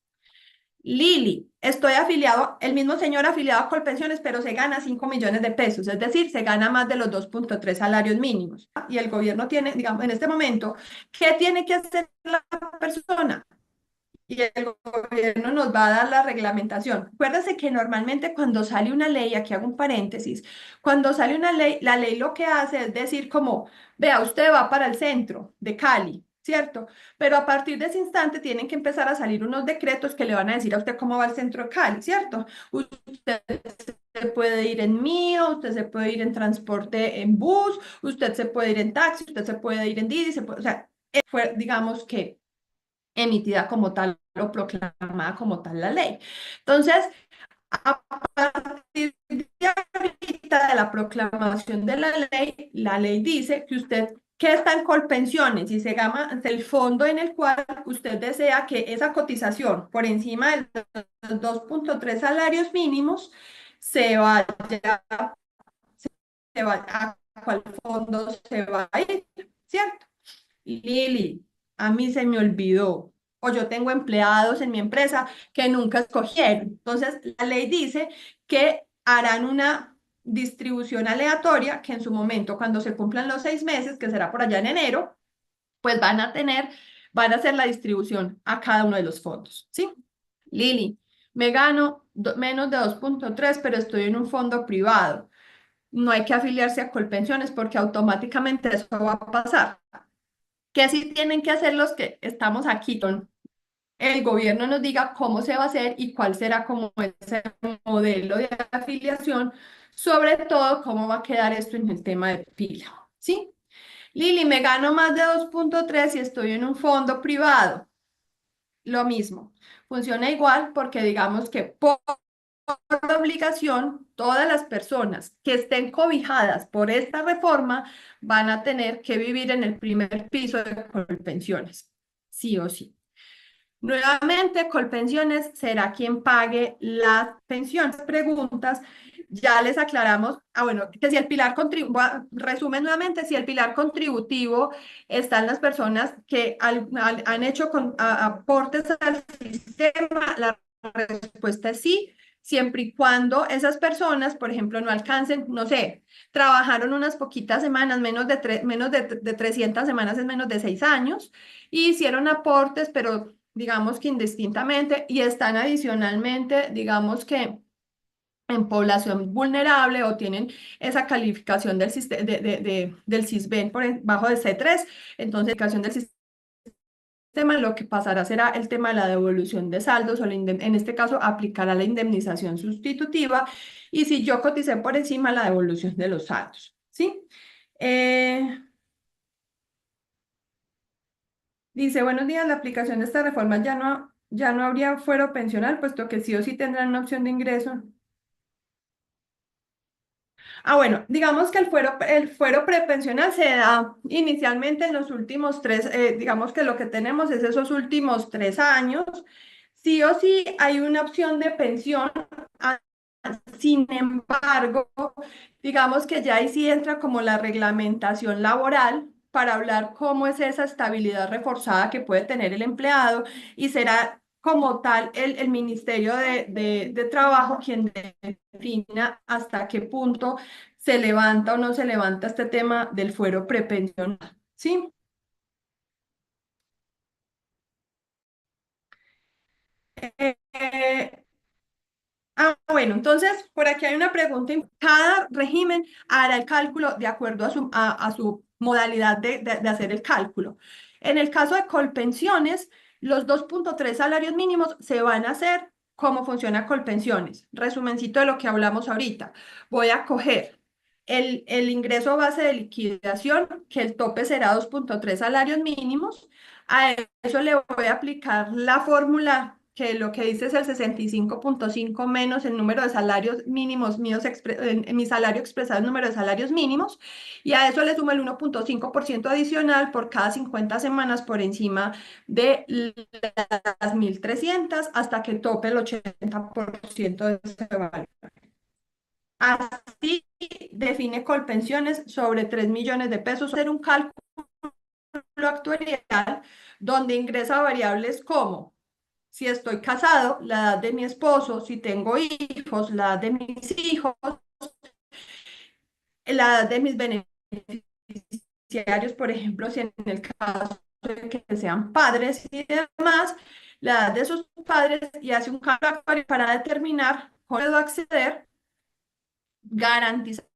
Lili, estoy afiliado, el mismo señor afiliado a Colpensiones, pero se gana 5 millones de pesos, es decir, se gana más de los 2.3 salarios mínimos. Y el gobierno tiene, digamos, en este momento, ¿qué tiene que hacer la persona? Y el gobierno nos va a dar la reglamentación. Acuérdense que normalmente cuando sale una ley, aquí hago un paréntesis, cuando sale una ley, la ley lo que hace es decir como, vea, usted va para el centro de Cali, ¿cierto? Pero a partir de ese instante tienen que empezar a salir unos decretos que le van a decir a usted cómo va al centro de Cali, ¿cierto? Usted se puede ir en mío, usted se puede ir en transporte en bus, usted se puede ir en taxi, usted se puede ir en Didi, o sea, fue, digamos que emitida como tal o proclamada como tal la ley. Entonces, a partir de ahorita de la proclamación de la ley dice que usted que está en Colpensiones y se gama el fondo en el cual usted desea que esa cotización por encima de los 2.3 salarios mínimos se vaya, a cuál fondo se va a ir, ¿cierto? Lili, a mí se me olvidó, o yo tengo empleados en mi empresa que nunca escogieron. Entonces, la ley dice que harán una distribución aleatoria que en su momento, cuando se cumplan los 6 meses, que será por allá en enero, pues van a hacer la distribución a cada uno de los fondos, ¿sí? Lili, me gano menos de 2.3, pero estoy en un fondo privado. No hay que afiliarse a Colpensiones porque automáticamente eso va a pasar. ¿Qué sí tienen que hacer los que estamos aquí? El gobierno nos diga cómo se va a hacer y cuál será como ese modelo de afiliación, sobre todo cómo va a quedar esto en el tema de pila, ¿sí? Lili, me gano más de 2.3 y estoy en un fondo privado. Lo mismo, funciona igual porque digamos que por obligación, todas las personas que estén cobijadas por esta reforma van a tener que vivir en el primer piso de Colpensiones, sí o sí. Nuevamente, Colpensiones será quien pague las pensiones. Preguntas, ya les aclaramos, bueno, que si el pilar contributivo, resumen nuevamente, si el pilar contributivo están las personas que han hecho aportes al sistema, la respuesta es sí, siempre y cuando esas personas, por ejemplo, no alcancen, no sé, trabajaron unas poquitas semanas, menos de 300 semanas es menos de 6 años, y hicieron aportes, pero digamos que indistintamente, y están adicionalmente, digamos que en población vulnerable o tienen esa calificación del, del CISBEN por debajo de C3, entonces calificación del sistema, lo que pasará será el tema de la devolución de saldos, o en este caso aplicará la indemnización sustitutiva, y si yo coticé por encima, la devolución de los saldos, ¿sí? Dice, buenos días, la aplicación de esta reforma ya no habría fuero pensional, puesto que sí o sí tendrán una opción de ingreso. Bueno, digamos que el fuero prepensional se da inicialmente en los últimos digamos que lo que tenemos es esos últimos 3 años. Sí o sí hay una opción de pensión. Sin embargo, digamos que ya ahí sí entra como la reglamentación laboral para hablar cómo es esa estabilidad reforzada que puede tener el empleado, y será como tal el Ministerio de Trabajo quien defina hasta qué punto se levanta o no se levanta este tema del fuero prepensional, ¿sí? Eh, bueno, entonces por aquí hay una pregunta. Cada régimen hará el cálculo de acuerdo a su modalidad de hacer el cálculo. En el caso de Colpensiones, Los 2.3 salarios mínimos se van a hacer como funciona Colpensiones. Resumencito de lo que hablamos ahorita. Voy a coger el ingreso base de liquidación, que el tope será 2.3 salarios mínimos. A eso le voy a aplicar la fórmula que lo que dice es el 65.5 menos el número de salarios mínimos míos, mi salario expresado en número de salarios mínimos, y a eso le sumo el 1.5% adicional por cada 50 semanas por encima de las 1.300 hasta que tope el 80% de ese valor. Así define Colpensiones sobre 3 millones de pesos. Hacer un cálculo actuarial donde ingresa variables como si estoy casado, la edad de mi esposo, si tengo hijos, la edad de mis hijos, la edad de mis beneficiarios, por ejemplo, si en el caso de que sean padres y demás, la edad de sus padres, y hace un cálculo actuario para determinar cómo puedo acceder, garantizando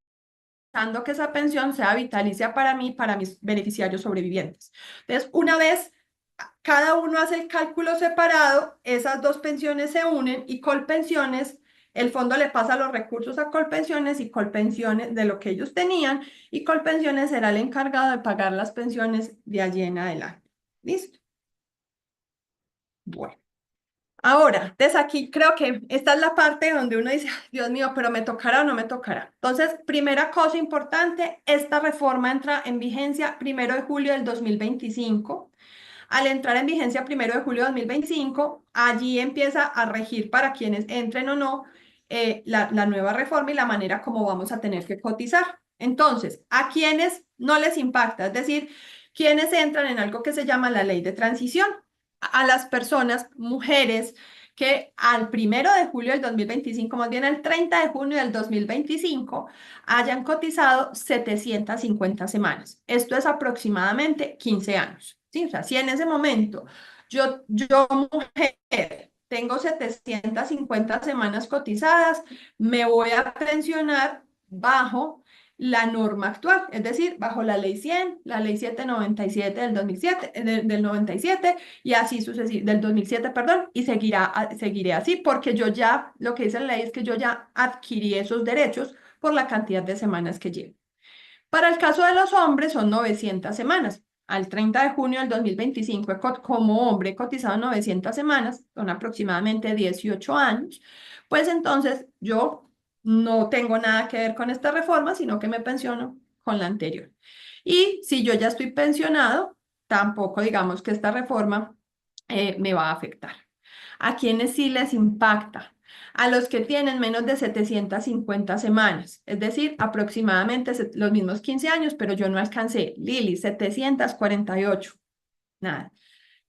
que esa pensión sea vitalicia para mí, para mis beneficiarios sobrevivientes. Entonces, una vez cada uno hace el cálculo separado, esas dos pensiones se unen y Colpensiones, el fondo le pasa los recursos a Colpensiones y Colpensiones de lo que ellos tenían, y Colpensiones será el encargado de pagar las pensiones de allí en adelante. ¿Listo? Bueno. Ahora, desde aquí creo que esta es la parte donde uno dice, Dios mío, pero ¿me tocará o no me tocará? Entonces, primera cosa importante, esta reforma entra en vigencia 1 de julio del 2025. Al entrar en vigencia 1 de julio de 2025, allí empieza a regir para quienes entren o no la nueva reforma y la manera como vamos a tener que cotizar. Entonces, a quienes no les impacta, es decir, quienes entran en algo que se llama la ley de transición, a las personas, mujeres, que al 1 de julio del 2025, más bien al 30 de junio del 2025, hayan cotizado 750 semanas. Esto es aproximadamente 15 años. ¿Sí? O sea, si en ese momento yo mujer, tengo 750 semanas cotizadas, me voy a pensionar bajo la norma actual, es decir, bajo la ley 100, la ley 797 del 2007, del 97 y así sucesivamente, del 2007, perdón, y seguiré así porque yo ya, lo que dice la ley es que yo ya adquirí esos derechos por la cantidad de semanas que llevo. Para el caso de los hombres son 900 semanas. Al 30 de junio del 2025, como hombre he cotizado 900 semanas, son aproximadamente 18 años, pues entonces yo no tengo nada que ver con esta reforma, sino que me pensiono con la anterior. Y si yo ya estoy pensionado, tampoco digamos que esta reforma me va a afectar. ¿A quienes sí les impacta? A los que tienen menos de 750 semanas, es decir, aproximadamente los mismos 15 años, pero yo no alcancé. Lili, 748. Nada,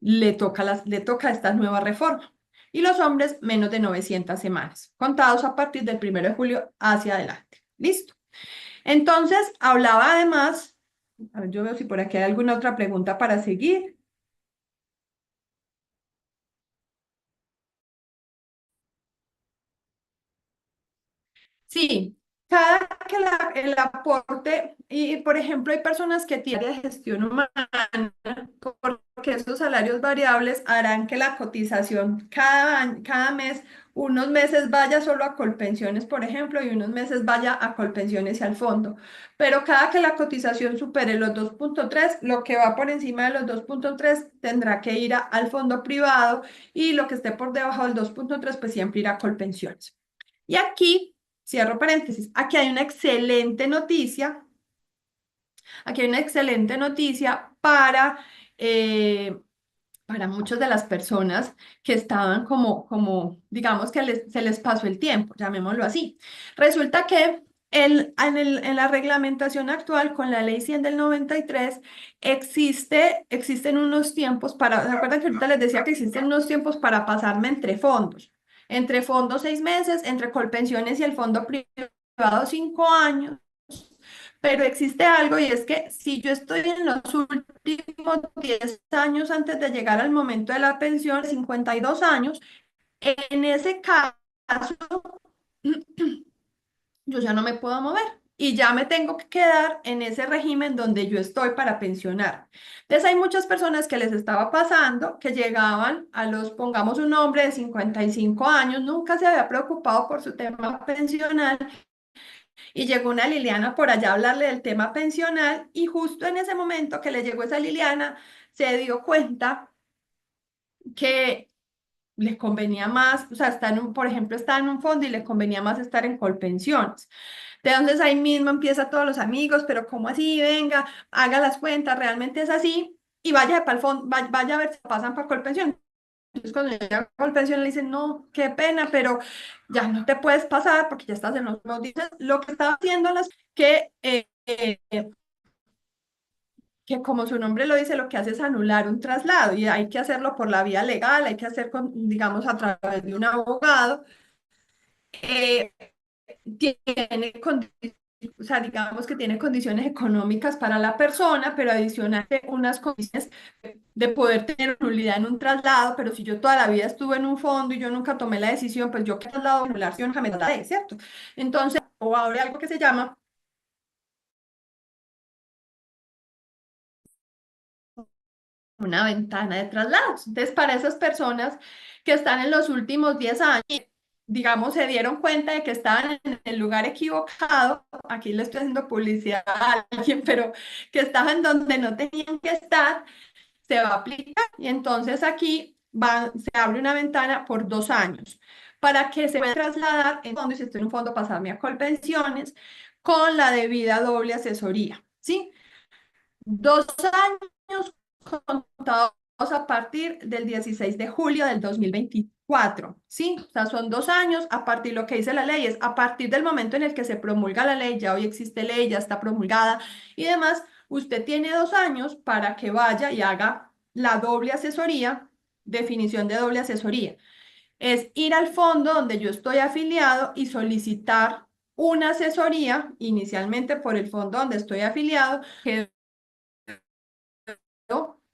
le toca esta nueva reforma. Y los hombres, menos de 900 semanas, contados a partir del 1 de julio hacia adelante. ¿Listo? Entonces, hablaba además, a ver, yo veo si por aquí hay alguna otra pregunta para seguir. Sí, cada que el aporte, y por ejemplo, hay personas que tienen gestión humana, porque esos salarios variables harán que la cotización cada mes, unos meses vaya solo a Colpensiones, por ejemplo, y unos meses vaya a Colpensiones y al fondo. Pero cada que la cotización supere los 2.3, lo que va por encima de los 2.3 tendrá que ir al fondo privado, y lo que esté por debajo del 2.3, pues siempre irá a Colpensiones. Y aquí cierro paréntesis. Aquí hay una excelente noticia. Aquí hay una excelente noticia para muchas de las personas que estaban digamos que se les pasó el tiempo, llamémoslo así. Resulta que en la reglamentación actual, con la ley 100 del 93, existen unos tiempos para, ¿se acuerdan que ahorita les decía que existen unos tiempos para pasarme entre fondos? Entre fondos 6 meses, entre Colpensiones y el fondo privado 5 años. Pero existe algo, y es que si yo estoy en los últimos 10 años antes de llegar al momento de la pensión, 52 años, en ese caso yo ya no me puedo mover y ya me tengo que quedar en ese régimen donde yo estoy para pensionar. Entonces hay muchas personas que les estaba pasando que llegaban a los, pongamos un hombre de 55 años, nunca se había preocupado por su tema pensional y llegó una Liliana por allá a hablarle del tema pensional y justo en ese momento que le llegó esa Liliana se dio cuenta que les convenía más, o sea, está en un, por ejemplo, está en un fondo y le convenía más estar en Colpensiones. Entonces ahí mismo empieza todos los amigos, pero ¿cómo así? Venga, haga las cuentas, realmente es así, y vaya para el fondo, vaya a ver si pasan para Colpensiones. Entonces cuando llega a Colpensiones le dicen, no, qué pena, pero ya no te puedes pasar porque ya estás en los últimos días. Lo que está haciendo las que como su nombre lo dice, lo que hace es anular un traslado y hay que hacerlo por la vía legal, hay que hacer, digamos, a través de un abogado. Eh, tiene o sea, digamos que tiene condiciones económicas para la persona, pero adicional unas condiciones de poder tener nulidad en un traslado, pero si yo toda la vida estuve en un fondo y yo nunca tomé la decisión, pues yo que traslado anular, yo nunca me trasladé, ¿cierto? Entonces, o ahora algo que se llama una ventana de traslados. Entonces, para esas personas que están en los últimos 10 años, digamos, se dieron cuenta de que estaban en el lugar equivocado, aquí le estoy haciendo publicidad a alguien, pero que estaban donde no tenían que estar, se va a aplicar y entonces aquí se abre una ventana por 2 años para que se pueda trasladar en fondo, y si estoy en un fondo, pasarme a Colpensiones con la debida doble asesoría, ¿sí? 2 años contados a partir del 16 de julio del 2024, ¿sí? O sea, son 2 años a partir, lo que dice la ley es a partir del momento en el que se promulga la ley, ya hoy existe ley, ya está promulgada y demás, usted tiene 2 años para que vaya y haga la doble asesoría, definición de doble asesoría. Es ir al fondo donde yo estoy afiliado y solicitar una asesoría, inicialmente por el fondo donde estoy afiliado, que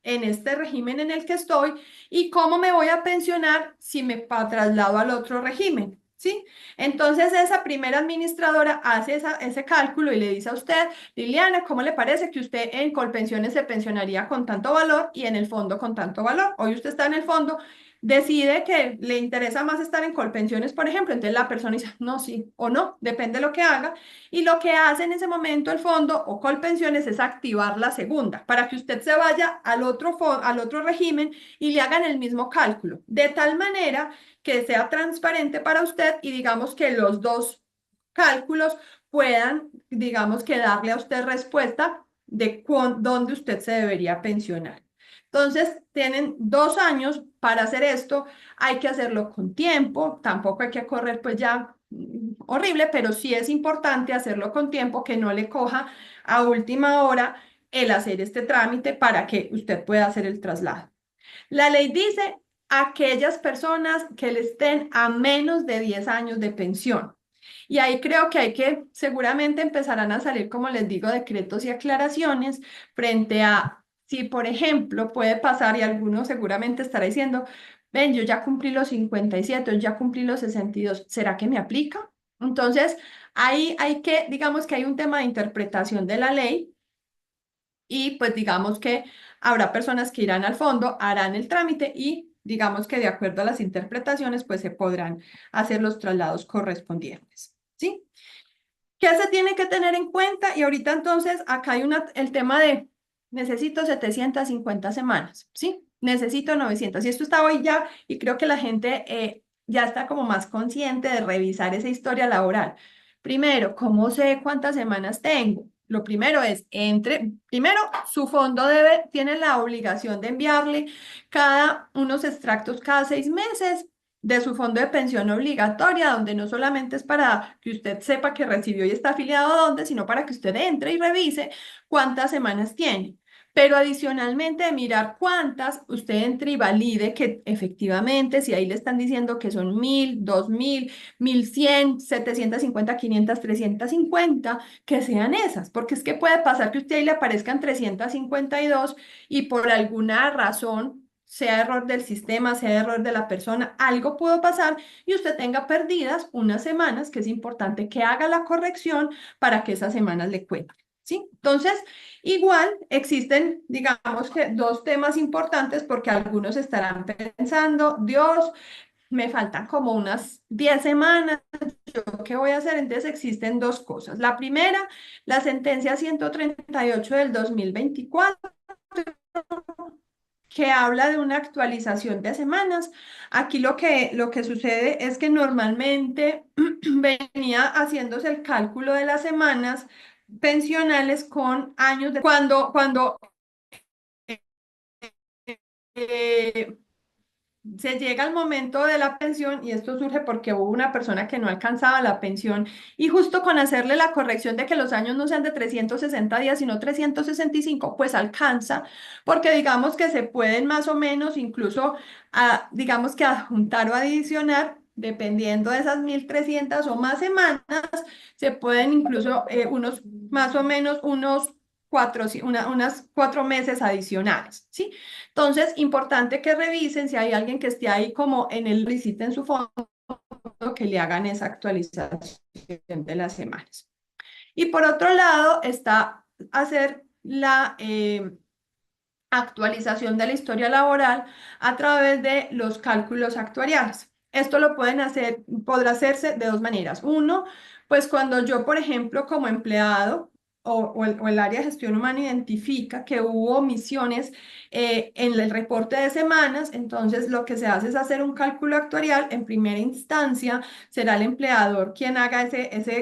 en este régimen en el que estoy y cómo me voy a pensionar si me traslado al otro régimen, ¿sí? Entonces esa primera administradora hace ese cálculo y le dice a usted, Liliana, ¿cómo le parece que usted en Colpensiones se pensionaría con tanto valor y en el fondo con tanto valor? Hoy usted está en el fondo, decide que le interesa más estar en Colpensiones, por ejemplo, entonces la persona dice, no, sí o no, depende de lo que haga, y lo que hace en ese momento el fondo o Colpensiones es activar la segunda para que usted se vaya al otro régimen y le hagan el mismo cálculo, de tal manera que sea transparente para usted y digamos que los dos cálculos puedan, digamos que darle a usted respuesta de dónde usted se debería pensionar. Entonces, tienen 2 años para hacer esto. Hay que hacerlo con tiempo. Tampoco hay que correr pues ya horrible, pero sí es importante hacerlo con tiempo, que no le coja a última hora el hacer este trámite para que usted pueda hacer el traslado. La ley dice aquellas personas que le estén a menos de 10 años de pensión. Y ahí creo que hay que, seguramente empezarán a salir, como les digo, decretos y aclaraciones frente a si, por ejemplo, puede pasar y alguno seguramente estará diciendo, ven, yo ya cumplí los 57, yo ya cumplí los 62, ¿será que me aplica? Entonces, ahí hay que, digamos que hay un tema de interpretación de la ley y pues digamos que habrá personas que irán al fondo, harán el trámite y digamos que de acuerdo a las interpretaciones pues se podrán hacer los traslados correspondientes, ¿sí? ¿Qué se tiene que tener en cuenta? Y ahorita entonces acá hay el tema de necesito 750 semanas, ¿sí? Necesito 900. Y esto está hoy ya y creo que la gente ya está como más consciente de revisar esa historia laboral. Primero, ¿cómo sé cuántas semanas tengo? Lo primero es, primero, su fondo tiene la obligación de enviarle unos extractos cada 6 meses de su fondo de pensión obligatoria, donde no solamente es para que usted sepa que recibió y está afiliado a dónde, sino para que usted entre y revise cuántas semanas tiene. Pero adicionalmente de mirar cuántas, usted entre y valide que efectivamente, si ahí le están diciendo que son 1000, 2000, 1100, 750, 500, 350, que sean esas, porque es que puede pasar que usted ahí le aparezcan 352 y por alguna razón sea error del sistema, sea error de la persona, algo pudo pasar y usted tenga perdidas unas semanas, que es importante que haga la corrección para que esas semanas le cuenten, ¿sí? Entonces, igual existen, digamos que dos temas importantes porque algunos estarán pensando, Dios, me faltan como unas 10 semanas, ¿yo qué voy a hacer? Entonces existen dos cosas. La primera, la sentencia 138 del 2024 que habla de una actualización de semanas. Aquí lo que sucede es que normalmente venía haciéndose el cálculo de las semanas pensionales con años de cuando eh, se llega al momento de la pensión, y esto surge porque hubo una persona que no alcanzaba la pensión, y justo con hacerle la corrección de que los años no sean de 360 días, sino 365, pues alcanza, porque digamos que se pueden más o menos incluso, digamos que adjuntar o adicionar, dependiendo de esas 1.300 o más semanas, se pueden incluso unos, más o menos unos unas 4 meses adicionales, ¿sí? Entonces, importante que revisen si hay alguien que esté ahí como en el visiten su fondo, que le hagan esa actualización de las semanas. Y por otro lado está hacer la actualización de la historia laboral a través de los cálculos actuariales. Esto lo pueden hacer, podrá hacerse de dos maneras. Uno, pues cuando yo, por ejemplo, como empleado o el área de gestión humana identifica que hubo omisiones en el reporte de semanas, entonces lo que se hace es hacer un cálculo actuarial. En primera instancia será el empleador quien haga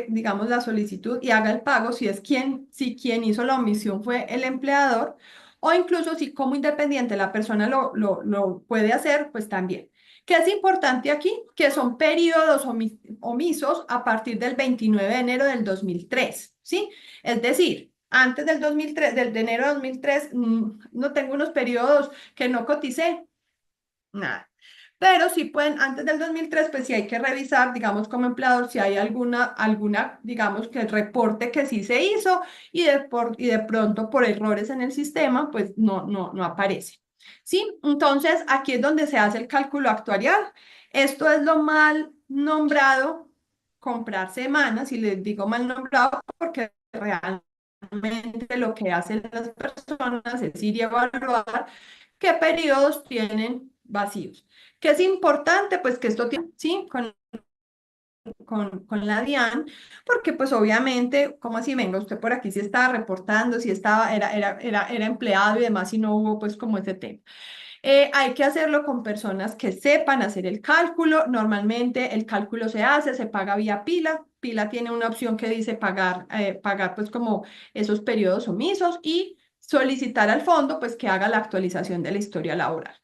digamos, la solicitud y haga el pago si quien hizo la omisión fue el empleador, o incluso si como independiente la persona lo puede hacer, pues también. ¿Qué es importante aquí? Que son periodos omisos a partir del 29 de enero del 2003, ¿sí? Es decir, antes del 2003, de enero de 2003, no tengo unos periodos que no coticé, nada. Pero sí pueden, antes del 2003, pues sí hay que revisar, digamos, como empleador, si hay alguna, digamos, que el reporte que sí se hizo y de pronto por errores en el sistema, pues no aparece. ¿Sí? Entonces, aquí es donde se hace el cálculo actuarial. Esto es lo mal nombrado, comprar semanas, y les digo mal nombrado porque realmente lo que hacen las personas es ir y evaluar qué periodos tienen vacíos. ¿Qué es importante? Pues que esto tiene, sí, con la DIAN, porque pues obviamente, como así, venga, usted por aquí sí estaba reportando, si estaba, era empleado y demás, y no hubo pues como ese tema. Hay que hacerlo con personas que sepan hacer el cálculo. Normalmente el cálculo se paga vía Pila. Pila tiene una opción que dice pagar pues como esos periodos omisos, y solicitar al fondo pues que haga la actualización de la historia laboral.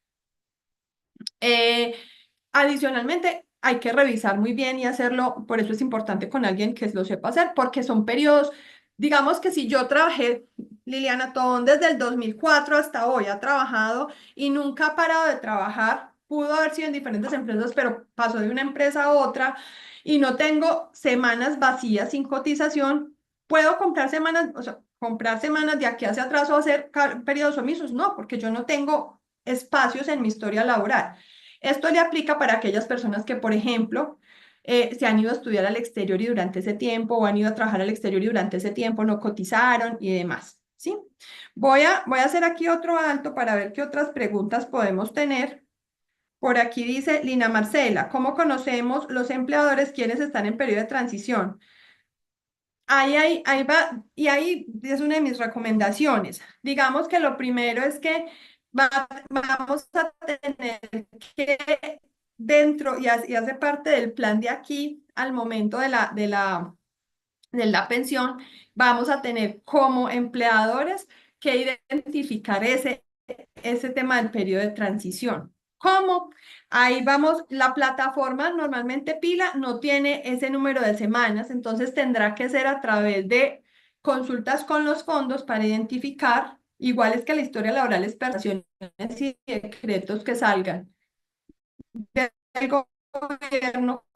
Adicionalmente, hay que revisar muy bien y hacerlo, por eso es importante con alguien que lo sepa hacer, porque son periodos, digamos que si yo trabajé, Liliana Tobón, desde el 2004 hasta hoy ha trabajado y nunca ha parado de trabajar, pudo haber sido en diferentes empresas, pero pasó de una empresa a otra y no tengo semanas vacías sin cotización, ¿puedo comprar semanas, o sea, comprar semanas de aquí hacia atrás o hacer periodos omisos? No, porque yo no tengo espacios en mi historia laboral. Esto le aplica para aquellas personas que, por ejemplo, se han ido a estudiar al exterior y durante ese tiempo, o han ido a trabajar al exterior y durante ese tiempo no cotizaron y demás, ¿sí? Voy a hacer aquí otro alto para ver qué otras preguntas podemos tener. Por aquí dice Lina Marcela, ¿cómo conocemos los empleadores quienes están en periodo de transición? Ahí va, y ahí es una de mis recomendaciones. Digamos que lo primero es que vamos a tener que y hace parte del plan de aquí al momento de la pensión, vamos a tener como empleadores que identificar ese tema del periodo de transición. ¿Cómo? Ahí vamos, la plataforma normalmente Pila no tiene ese número de semanas, entonces tendrá que ser a través de consultas con los fondos para identificar, igual es que la historia laboral, es y decretos que salgan del gobierno,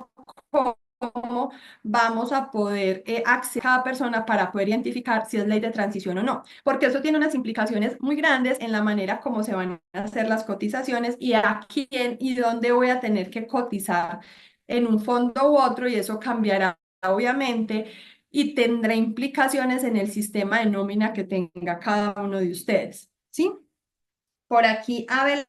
como vamos a poder acceder a cada persona para poder identificar si es ley de transición o no, porque eso tiene unas implicaciones muy grandes en la manera como se van a hacer las cotizaciones y a quién y dónde voy a tener que cotizar en un fondo u otro, y eso cambiará obviamente y tendrá implicaciones en el sistema de nómina que tenga cada uno de ustedes, ¿sí? Por aquí, Abel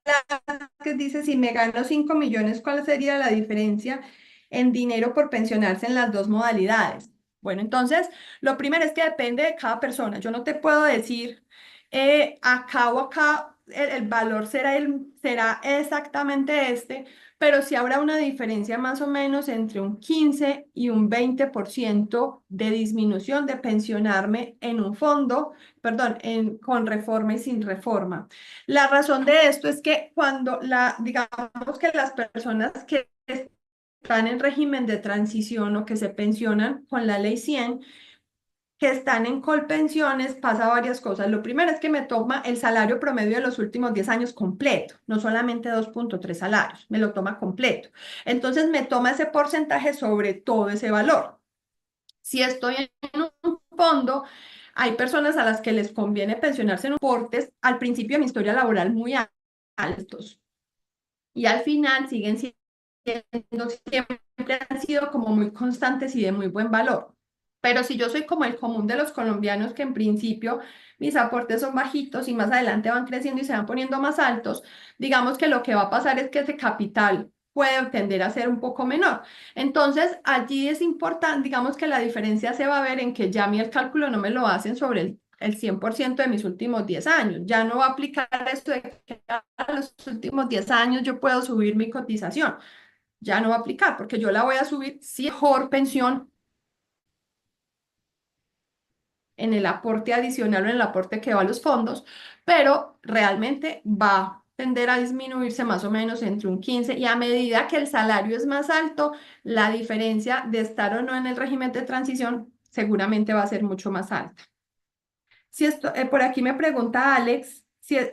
Vázquez dice, si me gano 5 millones, ¿cuál sería la diferencia en dinero por pensionarse en las dos modalidades? Bueno, entonces, lo primero es que depende de cada persona. Yo no te puedo decir, acá o acá, el valor será exactamente este, pero sí habrá una diferencia más o menos entre un 15 y un 20% de disminución de pensionarme en un fondo, perdón, con reforma y sin reforma. La razón de esto es que digamos que las personas que están en régimen de transición o que se pensionan con la ley 100, que están en colpensiones, pasa varias cosas. Lo primero es que me toma el salario promedio de los últimos 10 años completo, no solamente 2.3 salarios, me lo toma completo. Entonces me toma ese porcentaje sobre todo ese valor. Si estoy en un fondo, hay personas a las que les conviene pensionarse en aportes al principio de mi historia laboral muy altos y al final siguen siendo, siempre han sido como muy constantes y de muy buen valor. Pero si yo soy como el común de los colombianos, que en principio mis aportes son bajitos y más adelante van creciendo y se van poniendo más altos, digamos que lo que va a pasar es que ese capital puede tender a ser un poco menor. Entonces, allí es importante, digamos que la diferencia se va a ver en que ya a mí el cálculo no me lo hacen sobre el 100% de mis últimos 10 años. Ya no va a aplicar esto de que a los últimos 10 años yo puedo subir mi cotización. Ya no va a aplicar porque yo la voy a subir, sí, mejor pensión en el aporte adicional o en el aporte que va a los fondos, pero realmente va a tender a disminuirse más o menos entre un 15, y a medida que el salario es más alto, la diferencia de estar o no en el régimen de transición seguramente va a ser mucho más alta. Si por aquí me pregunta Alex,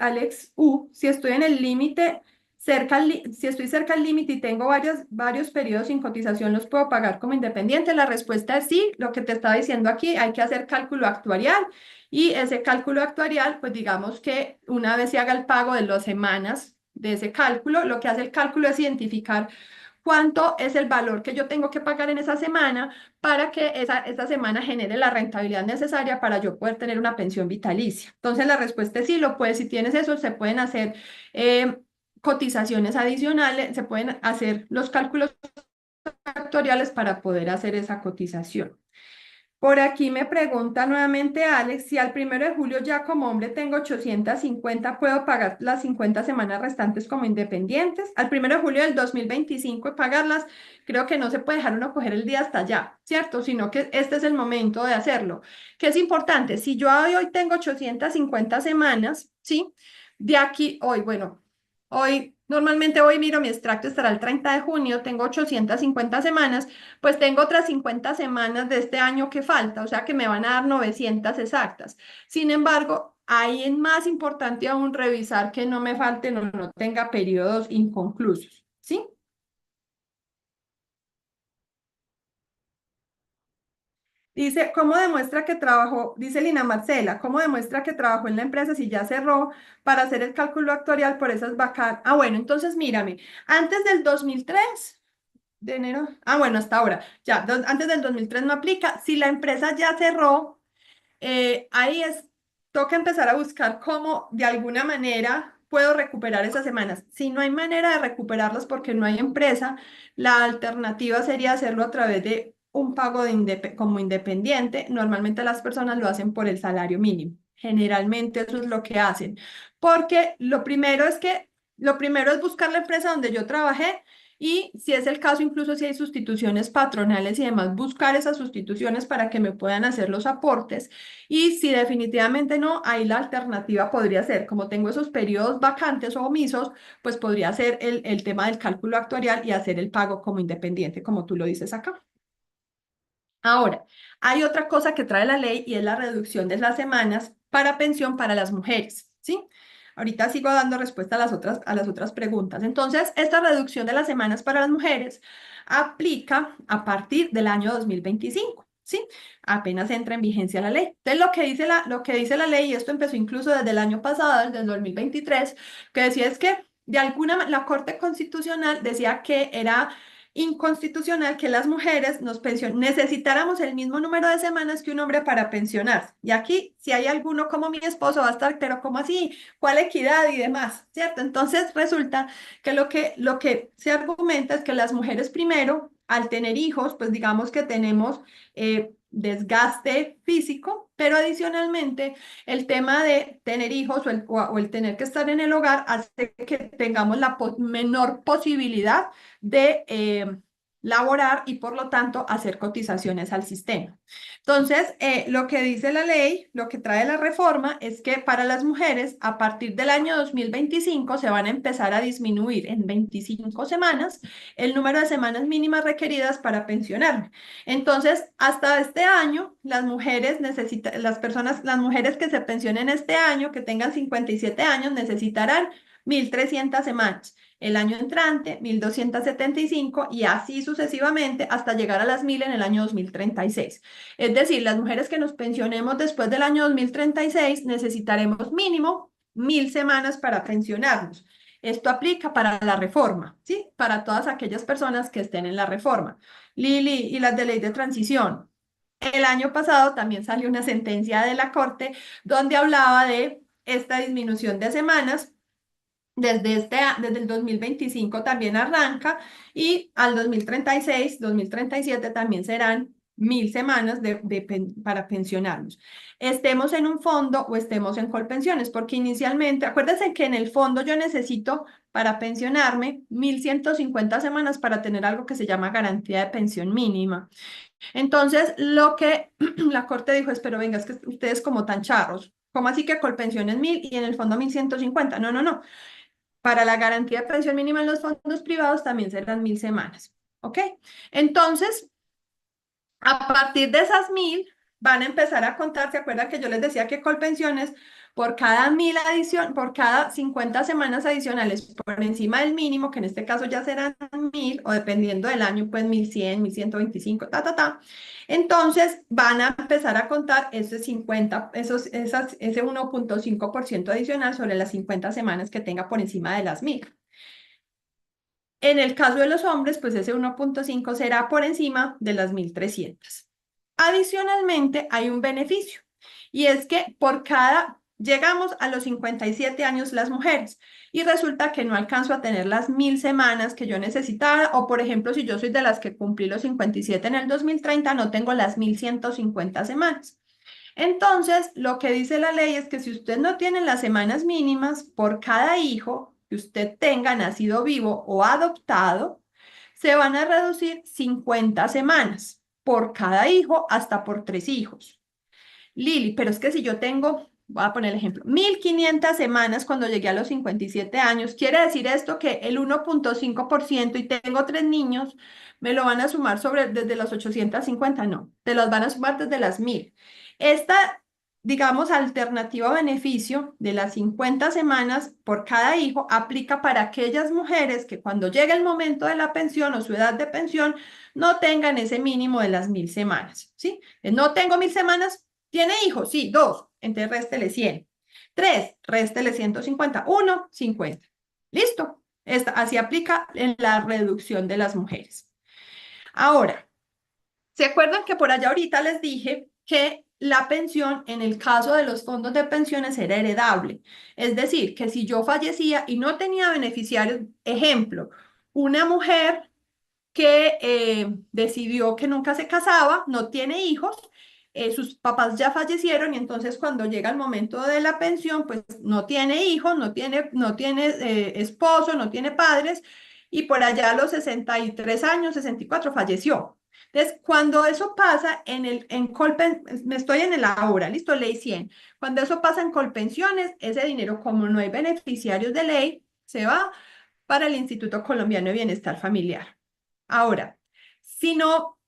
Alex U, si estoy en el límite, si estoy cerca al límite y tengo varios periodos sin cotización, ¿los puedo pagar como independiente? La respuesta es sí. Lo que te estaba diciendo aquí, hay que hacer cálculo actuarial, y ese cálculo actuarial, pues digamos que una vez se haga el pago de las semanas de ese cálculo, lo que hace el cálculo es identificar cuánto es el valor que yo tengo que pagar en esa semana para que esa semana genere la rentabilidad necesaria para yo poder tener una pensión vitalicia. Entonces la respuesta es sí, lo puedes, si tienes eso, se pueden hacer cotizaciones adicionales, se pueden hacer los cálculos actuariales para poder hacer esa cotización. Por aquí me pregunta nuevamente Alex, si al 1 de julio ya como hombre tengo 850, ¿puedo pagar las 50 semanas restantes como independientes? Al 1 de julio del 2025 y pagarlas, creo que no se puede dejar uno coger el día hasta allá, ¿cierto? Sino que este es el momento de hacerlo. ¿Qué es importante? Si yo hoy tengo 850 semanas, ¿sí? De aquí, normalmente hoy miro mi extracto, estará el 30 de junio, tengo 850 semanas, pues tengo otras 50 semanas de este año que falta, o sea que me van a dar 900 exactas. Sin embargo, ahí es más importante aún revisar que no me falten o no tenga periodos inconclusos, ¿sí? Dice, ¿cómo demuestra que trabajó? Dice Lina Marcela, ¿cómo demuestra que trabajó en la empresa si ya cerró para hacer el cálculo actuarial por esas vacantes? Ah, bueno, entonces mírame, antes del 2003 de enero. Ah, bueno, hasta ahora. Ya, antes del 2003 no aplica. Si la empresa ya cerró, toca empezar a buscar cómo de alguna manera puedo recuperar esas semanas. Si no hay manera de recuperarlas porque no hay empresa, la alternativa sería hacerlo a través de un pago como independiente. Normalmente las personas lo hacen por el salario mínimo. Generalmente eso es lo que hacen. Porque lo primero es buscar la empresa donde yo trabajé, y si es el caso, incluso si hay sustituciones patronales y demás, buscar esas sustituciones para que me puedan hacer los aportes. Y si definitivamente no, ahí la alternativa podría ser, como tengo esos periodos vacantes o omisos, pues podría ser el tema del cálculo actuarial y hacer el pago como independiente, como tú lo dices acá. Ahora, hay otra cosa que trae la ley y es la reducción de las semanas para pensión para las mujeres, ¿sí? Ahorita sigo dando respuesta a las otras preguntas. Entonces, esta reducción de las semanas para las mujeres aplica a partir del año 2025, ¿sí? Apenas entra en vigencia la ley. Entonces, lo que dice la ley, y esto empezó incluso desde el año pasado, desde el 2023, que decía es que de alguna manera la Corte Constitucional decía que era inconstitucional que las mujeres necesitáramos el mismo número de semanas que un hombre para pensionarse. Y aquí, si hay alguno como mi esposo, va a estar, pero ¿cómo así? ¿Cuál equidad y demás? ¿Cierto? Entonces resulta que lo que se argumenta es que las mujeres primero, al tener hijos, pues digamos que tenemos desgaste físico, pero adicionalmente el tema de tener hijos o el tener que estar en el hogar hace que tengamos la menor posibilidad de laborar y por lo tanto hacer cotizaciones al sistema. Entonces, lo que dice la ley, lo que trae la reforma es que para las mujeres a partir del año 2025 se van a empezar a disminuir en 25 semanas el número de semanas mínimas requeridas para pensionar. Entonces, hasta este año, las mujeres las mujeres que se pensionen este año, que tengan 57 años, necesitarán 1.300 semanas. El año entrante, 1.275 y así sucesivamente hasta llegar a las 1.000 en el año 2036. Es decir, las mujeres que nos pensionemos después del año 2036 necesitaremos mínimo 1.000 semanas para pensionarnos. Esto aplica para la reforma, ¿sí? Para todas aquellas personas que estén en la reforma. Lili, y las de ley de transición. El año pasado también salió una sentencia de la Corte donde hablaba de esta disminución de semanas. Desde el 2025 también arranca y al 2036, 2037 también serán 1.000 semanas para pensionarnos. Estemos en un fondo o estemos en Colpensiones, porque inicialmente, acuérdense que en el fondo yo necesito para pensionarme 1.150 semanas para tener algo que se llama garantía de pensión mínima. Entonces, lo que la Corte dijo es, pero venga, es que ustedes como tan charros, ¿cómo así que Colpensiones 1.000 y en el fondo 1.150? No, no, no. Para la garantía de pensión mínima en los fondos privados también serán 1.000 semanas. ¿Ok? Entonces, a partir de esas 1.000, van a empezar a contar. ¿Se acuerdan que yo les decía que Colpensiones, por cada 1.000 por cada 50 semanas adicionales por encima del mínimo, que en este caso ya serán 1.000, o dependiendo del año, pues 1.100, 1.125, Entonces van a empezar a contar ese 1.5% adicional sobre las 50 semanas que tenga por encima de las 1.000. En el caso de los hombres, pues ese 1.5 será por encima de las 1.300. Adicionalmente, hay un beneficio, y es que llegamos a los 57 años las mujeres, y resulta que no alcanzo a tener las 1.000 semanas que yo necesitaba, o por ejemplo, si yo soy de las que cumplí los 57 en el 2030, no tengo las 1.150 semanas. Entonces, lo que dice la ley es que si usted no tiene las semanas mínimas por cada hijo que usted tenga nacido vivo o adoptado, se van a reducir 50 semanas por cada hijo hasta por 3 hijos. Lili, pero es que si yo tengo, voy a poner el ejemplo, 1.500 semanas cuando llegué a los 57 años, ¿quiere decir esto que el 1.5% y tengo 3 niños, me lo van a sumar desde los 850? No, te los van a sumar desde las 1.000. Esta, digamos, alternativa beneficio de las 50 semanas por cada hijo aplica para aquellas mujeres que cuando llegue el momento de la pensión o su edad de pensión no tengan ese mínimo de las 1.000 semanas, ¿sí? No tengo 1.000 semanas, ¿tiene hijos? Sí, 2, entonces réstele 100. 3, réstele 150. 1, 50. ¿Listo? Así aplica en la reducción de las mujeres. Ahora, ¿se acuerdan que por allá ahorita les dije que la pensión en el caso de los fondos de pensiones era heredable? Es decir, que si yo fallecía y no tenía beneficiarios, ejemplo, una mujer que decidió que nunca se casaba, no tiene hijos, sus papás ya fallecieron y entonces cuando llega el momento de la pensión, pues no tiene hijos, no tiene esposo, no tiene padres y por allá a los 63 años, 64, falleció. Entonces, cuando eso pasa me estoy en el ahora, listo, ley 100. Cuando eso pasa en Colpensiones, ese dinero, como no hay beneficiarios de ley, se va para el Instituto Colombiano de Bienestar Familiar. Ahora, si no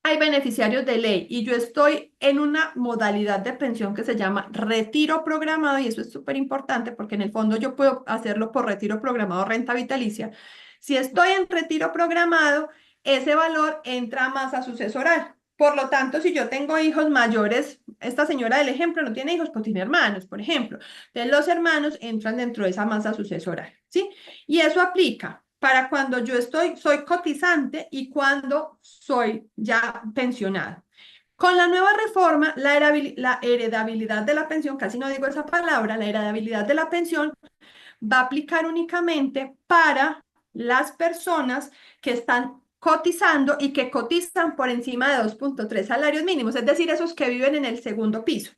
hay beneficiarios de ley y yo estoy en una modalidad de pensión que se llama retiro programado y eso es súper importante porque en el fondo yo puedo hacerlo por retiro programado o renta vitalicia. Si estoy en retiro programado, ese valor entra a masa sucesoral. Por lo tanto, si yo tengo hijos mayores, esta señora del ejemplo no tiene hijos, pues tiene hermanos, por ejemplo. Entonces, los hermanos entran dentro de esa masa sucesoral, ¿sí? Y eso aplica para cuando yo soy cotizante y cuando soy ya pensionada. Con la nueva reforma, la heredabilidad de la pensión, casi no digo esa palabra, la heredabilidad de la pensión va a aplicar únicamente para las personas que están cotizando y que cotizan por encima de 2.3 salarios mínimos, es decir, esos que viven en el segundo piso.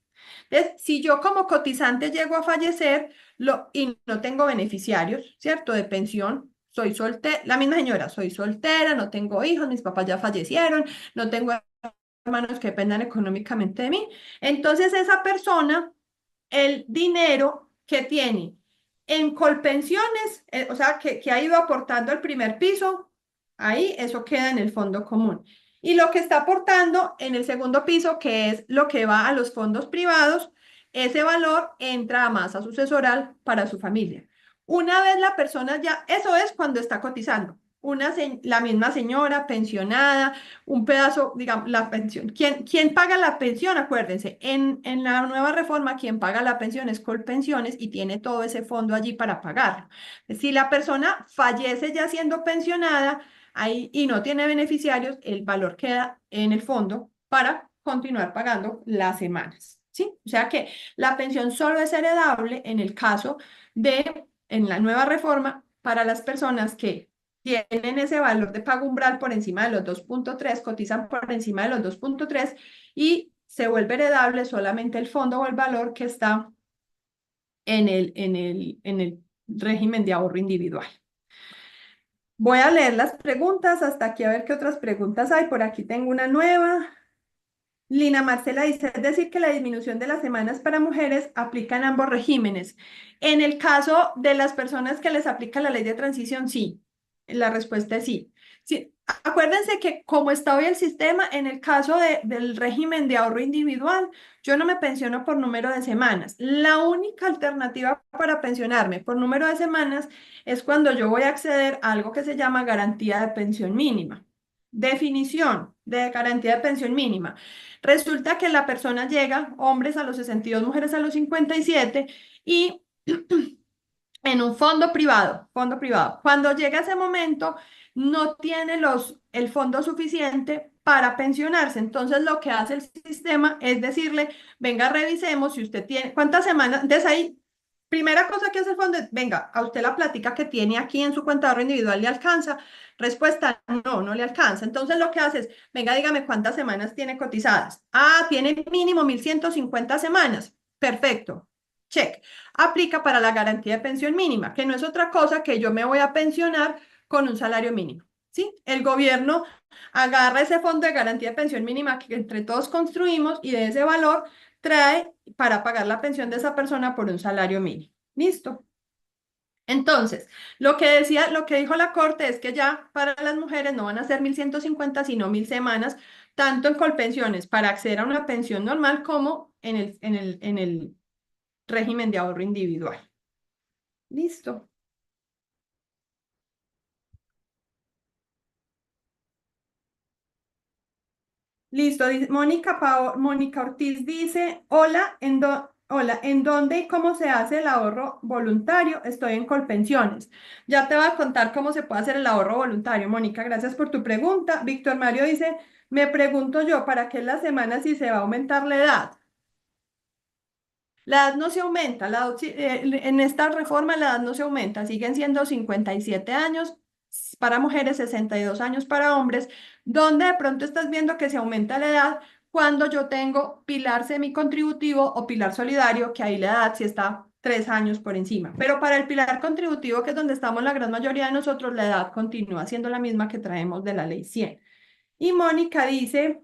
Entonces, si yo como cotizante llego a fallecer y no tengo beneficiarios, ¿cierto? De pensión, soy soltera, la misma señora, soy soltera, no tengo hijos, mis papás ya fallecieron, no tengo hermanos que dependan económicamente de mí. Entonces, esa persona, el dinero que tiene en Colpensiones, o sea, que ha ido aportando al primer piso, ahí eso queda en el fondo común. Y lo que está aportando en el segundo piso, que es lo que va a los fondos privados, ese valor entra a masa sucesoral para su familia. Una vez la persona ya, eso es cuando está cotizando. La misma señora pensionada, un pedazo, digamos, la pensión. ¿Quién paga la pensión? Acuérdense, en la nueva reforma, quien paga la pensión es Colpensiones y tiene todo ese fondo allí para pagarlo. Si la persona fallece ya siendo pensionada ahí, y no tiene beneficiarios, el valor queda en el fondo para continuar pagando las semanas. ¿Sí? O sea que la pensión solo es heredable en el caso en la nueva reforma, para las personas que tienen ese valor de pago umbral por encima de los 2.3, cotizan por encima de los 2.3 y se vuelve heredable solamente el fondo o el valor que está en el régimen de ahorro individual. Voy a leer las preguntas hasta aquí a ver qué otras preguntas hay. Por aquí tengo una nueva. Lina Marcela dice, es decir, que la disminución de las semanas para mujeres aplica en ambos regímenes. En el caso de las personas que les aplica la ley de transición, sí. La respuesta es sí. Sí. Acuérdense que como está hoy el sistema, en el caso del régimen de ahorro individual, yo no me pensiono por número de semanas. La única alternativa para pensionarme por número de semanas es cuando yo voy a acceder a algo que se llama garantía de pensión mínima. Definición de garantía de pensión mínima. Resulta que la persona llega, hombres a los 62, mujeres a los 57, y en un fondo privado, fondo privado. Cuando llega ese momento, no tiene el fondo suficiente para pensionarse. Entonces, lo que hace el sistema es decirle, venga, revisemos si usted tiene, ¿cuántas semanas? Entonces ahí, primera cosa que hace el fondo es, venga, a usted la plática que tiene aquí en su cuenta de ahorro individual le alcanza. Respuesta, no, no le alcanza. Entonces, lo que hace es, venga, dígame cuántas semanas tiene cotizadas. Ah, tiene mínimo 1.150 semanas. Perfecto. Check. Aplica para la garantía de pensión mínima, que no es otra cosa que yo me voy a pensionar con un salario mínimo. ¿Sí? El gobierno agarra ese fondo de garantía de pensión mínima que entre todos construimos y de ese valor trae para pagar la pensión de esa persona por un salario mínimo. ¿Listo? Entonces, lo que dijo la Corte es que ya para las mujeres no van a ser 1.150, sino 1.000 semanas, tanto en Colpensiones para acceder a una pensión normal como en el régimen de ahorro individual. Listo. Listo. Mónica Ortiz dice, hola, ¿en dónde y cómo se hace el ahorro voluntario? Estoy en Colpensiones. Ya te voy a contar cómo se puede hacer el ahorro voluntario, Mónica. Gracias por tu pregunta. Víctor Mario dice, me pregunto yo, ¿para qué la semana si se va a aumentar la edad? La edad no se aumenta, en esta reforma la edad no se aumenta, siguen siendo 57 años para mujeres, 62 años para hombres, donde de pronto estás viendo que se aumenta la edad cuando yo tengo pilar semicontributivo o pilar solidario, que ahí la edad sí está 3 años por encima. Pero para el pilar contributivo, que es donde estamos la gran mayoría de nosotros, la edad continúa siendo la misma que traemos de la ley 100. Y Mónica dice...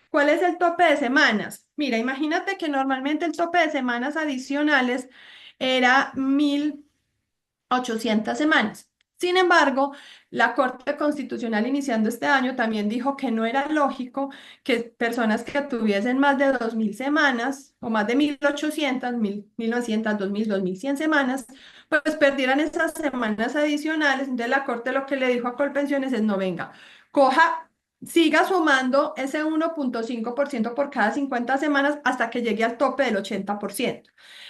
¿Cuál es el tope de semanas? Mira, imagínate que normalmente el tope de semanas adicionales era 1.800 semanas. Sin embargo, la Corte Constitucional iniciando este año también dijo que no era lógico que personas que tuviesen más de 2.000 semanas o más de 1.800, 1.900, 2.000, 2.100 semanas, pues perdieran esas semanas adicionales. Entonces la Corte lo que le dijo a Colpensiones es: no, venga, coja, siga sumando ese 1,5% por cada 50 semanas hasta que llegue al tope del 80%.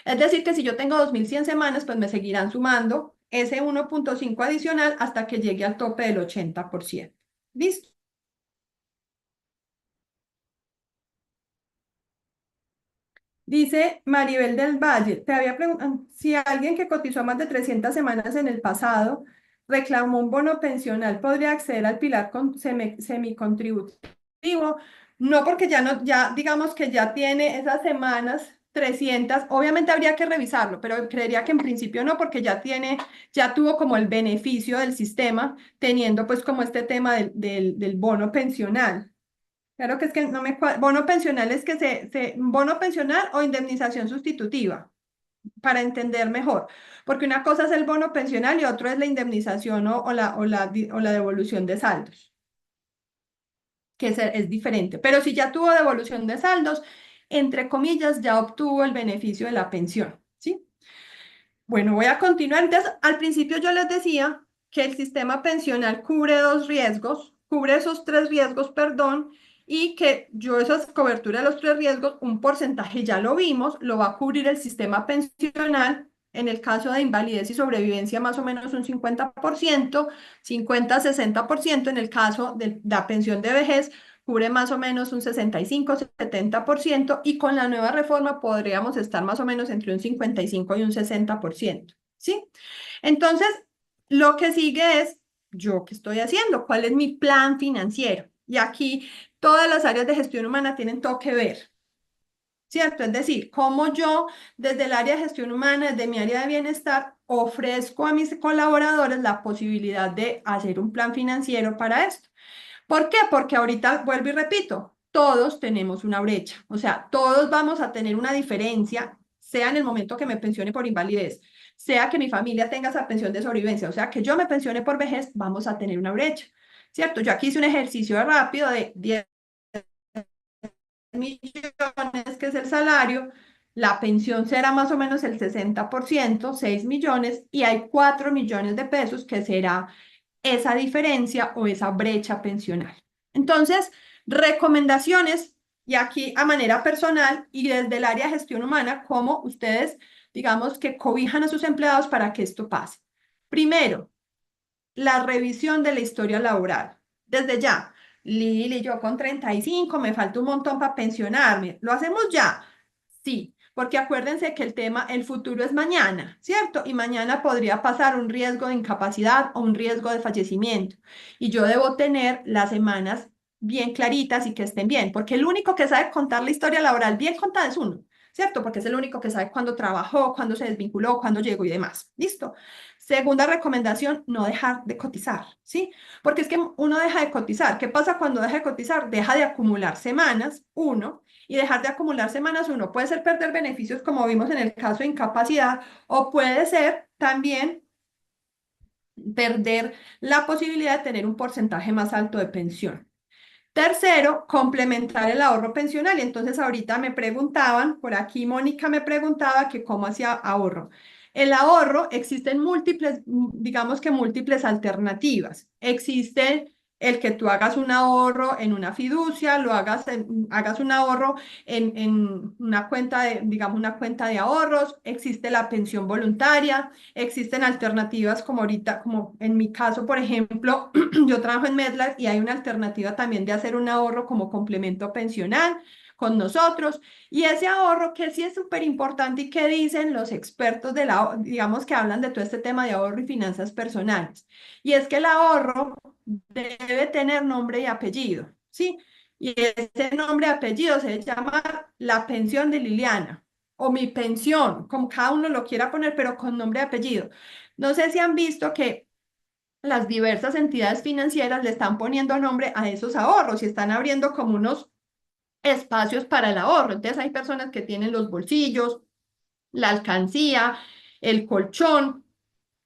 Es decir, que si yo tengo 2.100 semanas, pues me seguirán sumando ese 1,5 adicional hasta que llegue al tope del 80%. ¿Listo? Dice Maribel del Valle, te había preguntado si alguien que cotizó más de 300 semanas en el pasado reclamó un bono pensional, ¿podría acceder al pilar semicontributivo? No, porque ya no, ya digamos que ya tiene esas semanas 300. Obviamente habría que revisarlo, pero creería que en principio no, porque ya tiene, ya tuvo como el beneficio del sistema, teniendo pues como este tema del bono pensional. Claro que es que no me bono pensional es que bono pensional o indemnización sustitutiva, para entender mejor, porque una cosa es el bono pensional y otro es la indemnización o la devolución de saldos, que es diferente. Pero si ya tuvo devolución de saldos, entre comillas, ya obtuvo el beneficio de la pensión, ¿sí? Bueno, voy a continuar. Entonces, al principio yo les decía que el sistema pensional cubre dos riesgos, cubre esos tres riesgos, perdón, y que yo esa cobertura de los tres riesgos, un porcentaje ya lo vimos, lo va a cubrir el sistema pensional. En el caso de invalidez y sobrevivencia, más o menos un 50%, 50-60%. En el caso de la pensión de vejez, cubre más o menos un 65-70%, y con la nueva reforma podríamos estar más o menos entre un 55 y un 60%, ¿sí? Entonces, lo que sigue es, ¿yo qué estoy haciendo? ¿Cuál es mi plan financiero? Y aquí todas las áreas de gestión humana tienen todo que ver, ¿cierto? Es decir, cómo yo desde el área de gestión humana, desde mi área de bienestar, ofrezco a mis colaboradores la posibilidad de hacer un plan financiero para esto. ¿Por qué? Porque ahorita vuelvo y repito, todos tenemos una brecha, o sea, todos vamos a tener una diferencia, sea en el momento que me pensione por invalidez, sea que mi familia tenga esa pensión de sobrevivencia, o sea, que yo me pensione por vejez, vamos a tener una brecha, ¿cierto? Yo aquí hice un ejercicio rápido de 10 millones, que es el salario, la pensión será más o menos el 60%, 6 millones, y hay 4 millones de pesos que será esa diferencia o esa brecha pensional. Entonces, recomendaciones, y aquí a manera personal y desde el área de gestión humana, cómo ustedes, digamos, que cobijan a sus empleados para que esto pase. Primero, la revisión de la historia laboral. Desde ya, Lili, yo con 35, me falta un montón para pensionarme. ¿Lo hacemos ya? Sí, porque acuérdense que el tema, el futuro es mañana, ¿cierto? Y mañana podría pasar un riesgo de incapacidad o un riesgo de fallecimiento. Y yo debo tener las semanas bien claritas y que estén bien, porque el único que sabe contar la historia laboral bien contada es uno, ¿cierto? Porque es el único que sabe cuándo trabajó, cuándo se desvinculó, cuándo llegó y demás. ¿Listo? Segunda recomendación, no dejar de cotizar, ¿sí? Porque es que uno deja de cotizar. ¿Qué pasa cuando deja de cotizar? Deja de acumular semanas, uno, y dejar de acumular semanas, uno, puede ser perder beneficios, como vimos en el caso de incapacidad, o puede ser también perder la posibilidad de tener un porcentaje más alto de pensión. Tercero, complementar el ahorro pensional. Y entonces ahorita me preguntaban, por aquí Mónica me preguntaba que cómo hacía ahorro. El ahorro, existen múltiples, digamos que múltiples alternativas. Existe el que tú hagas un ahorro en una fiducia, hagas un ahorro en una cuenta de, digamos, una cuenta de ahorros. Existe la pensión voluntaria. Existen alternativas como ahorita, como en mi caso, por ejemplo, yo trabajo en MedLife y hay una alternativa también de hacer un ahorro como complemento pensional con nosotros. Y ese ahorro que sí es súper importante y que dicen los expertos digamos, que hablan de todo este tema de ahorro y finanzas personales. Y es que el ahorro debe tener nombre y apellido, ¿sí? Y ese nombre y apellido se llama la pensión de Liliana o mi pensión, como cada uno lo quiera poner, pero con nombre y apellido. No sé si han visto que las diversas entidades financieras le están poniendo nombre a esos ahorros y están abriendo como unos espacios para el ahorro. Entonces hay personas que tienen los bolsillos, la alcancía, el colchón,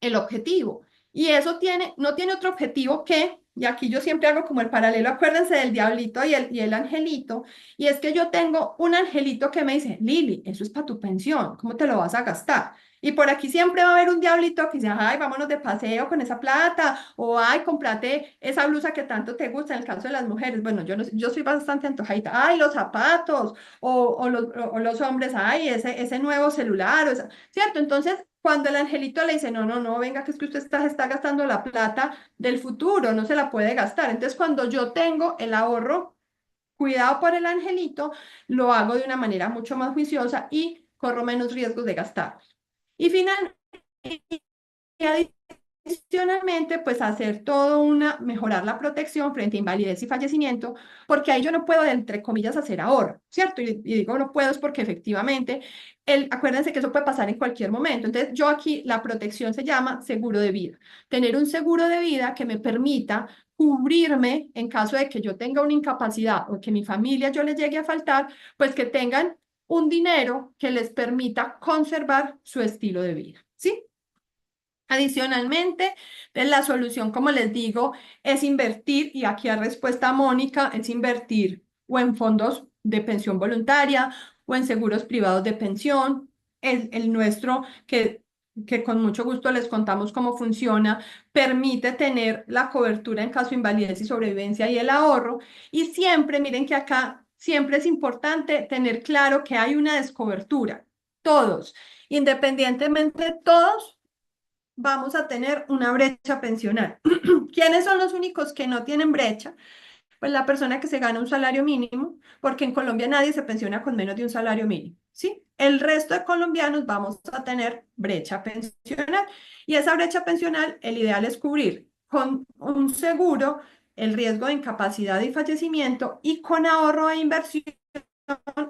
el objetivo. Y eso no tiene otro objetivo que, y aquí yo siempre hago como el paralelo, acuérdense del diablito y el angelito, y es que yo tengo un angelito que me dice, Lili, eso es para tu pensión, ¿cómo te lo vas a gastar? Y por aquí siempre va a haber un diablito que dice, ay, vámonos de paseo con esa plata, o ay, cómprate esa blusa que tanto te gusta, en el caso de las mujeres, bueno, yo, no, yo soy bastante antojadita, ay, los zapatos, o los hombres, ay, ese nuevo celular, ¿cierto? Entonces, cuando el angelito le dice, no, no, no, venga, que es que usted está gastando la plata del futuro, no se la puede gastar. Entonces, cuando yo tengo el ahorro cuidado por el angelito, lo hago de una manera mucho más juiciosa y corro menos riesgos de gastar. Y finalmente, adicionalmente, pues hacer todo mejorar la protección frente a invalidez y fallecimiento, porque ahí yo no puedo, entre comillas, hacer ahorro, ¿cierto? Y digo no puedo es porque efectivamente, acuérdense que eso puede pasar en cualquier momento. Entonces, yo aquí la protección se llama seguro de vida. Tener un seguro de vida que me permita cubrirme en caso de que yo tenga una incapacidad o que mi familia yo le llegue a faltar, pues que tengan un dinero que les permita conservar su estilo de vida, ¿sí? Adicionalmente, la solución, como les digo, es invertir, y aquí a respuesta a Mónica, es invertir o en fondos de pensión voluntaria o en seguros privados de pensión. El nuestro, que con mucho gusto les contamos cómo funciona, permite tener la cobertura en caso de invalidez y sobrevivencia y el ahorro. Y siempre, miren que acá, siempre es importante tener claro que hay una descobertura. Todos, independientemente, todos vamos a tener una brecha pensional. ¿Quiénes son los únicos que no tienen brecha? Pues la persona que se gana un salario mínimo, porque en Colombia nadie se pensiona con menos de un salario mínimo, ¿sí? El resto de colombianos vamos a tener brecha pensional y esa brecha pensional, el ideal es cubrir con un seguro el riesgo de incapacidad y fallecimiento y con ahorro e inversión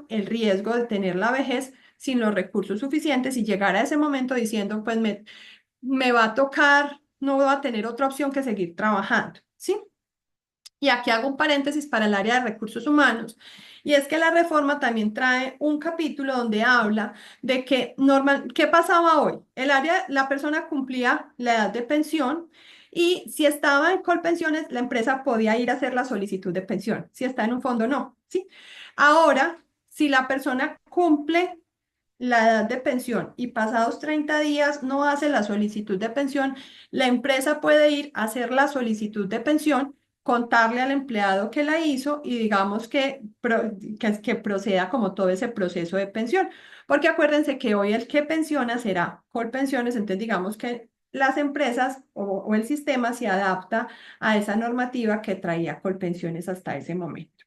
el riesgo de tener la vejez sin los recursos suficientes y llegar a ese momento diciendo, pues me va a tocar, no voy a tener otra opción que seguir trabajando, ¿sí? Y aquí hago un paréntesis para el área de recursos humanos, y es que la reforma también trae un capítulo donde habla de que ¿qué pasaba hoy? La persona cumplía la edad de pensión y si estaba en Colpensiones, la empresa podía ir a hacer la solicitud de pensión, si está en un fondo, no, ¿sí? Ahora, si la persona cumple la edad de pensión y pasados 30 días no hace la solicitud de pensión, la empresa puede ir a hacer la solicitud de pensión, contarle al empleado que la hizo y digamos que proceda como todo ese proceso de pensión. Porque acuérdense que hoy el que pensiona será Colpensiones, entonces digamos que las empresas o el sistema se adapta a esa normativa que traía Colpensiones hasta ese momento.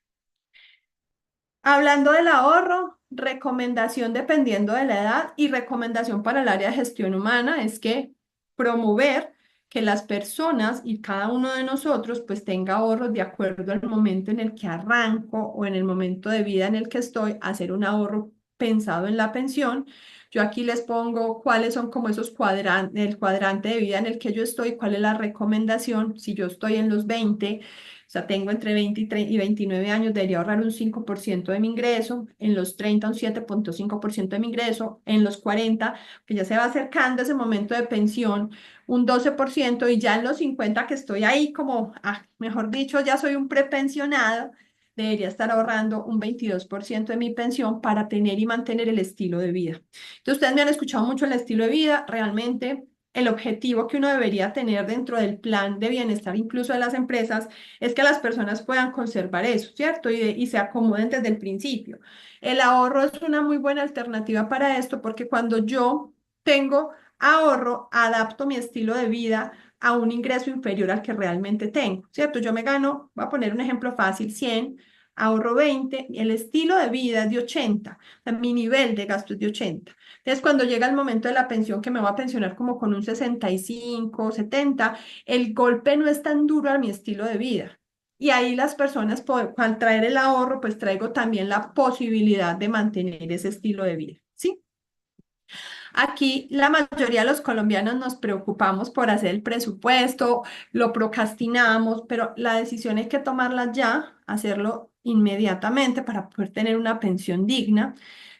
Hablando del ahorro, recomendación dependiendo de la edad y recomendación para el área de gestión humana es que promover que las personas y cada uno de nosotros pues tenga ahorros de acuerdo al momento en el que arranco o en el momento de vida en el que estoy, hacer un ahorro pensado en la pensión. Yo aquí les pongo cuáles son como esos cuadrantes, el cuadrante de vida en el que yo estoy, cuál es la recomendación. Si yo estoy en los 20, o sea, tengo entre 20 y 29 años, debería ahorrar un 5% de mi ingreso, en los 30 un 7,5% de mi ingreso, en los 40, que ya se va acercando ese momento de pensión, un 12%, y ya en los 50 que estoy ahí como, mejor dicho, ya soy un prepensionado, debería estar ahorrando un 22% de mi pensión para tener y mantener el estilo de vida. Entonces, ustedes me han escuchado mucho el estilo de vida, realmente el objetivo que uno debería tener dentro del plan de bienestar, incluso de las empresas, es que las personas puedan conservar eso, ¿cierto? Y se acomoden desde el principio. El ahorro es una muy buena alternativa para esto porque cuando yo tengo ahorro, adapto mi estilo de vida a un ingreso inferior al que realmente tengo, ¿cierto? Yo me gano, voy a poner un ejemplo fácil, 100, ahorro 20, el estilo de vida es de 80, o sea, mi nivel de gasto es de 80. Entonces, cuando llega el momento de la pensión, que me voy a pensionar como con un 65, 70, el golpe no es tan duro a mi estilo de vida. Y ahí las personas, al traer el ahorro, pues traigo también la posibilidad de mantener ese estilo de vida, ¿sí? Aquí la mayoría de los colombianos nos preocupamos por hacer el presupuesto, lo procrastinamos, pero la decisión hay que tomarla ya, hacerlo inmediatamente para poder tener una pensión digna.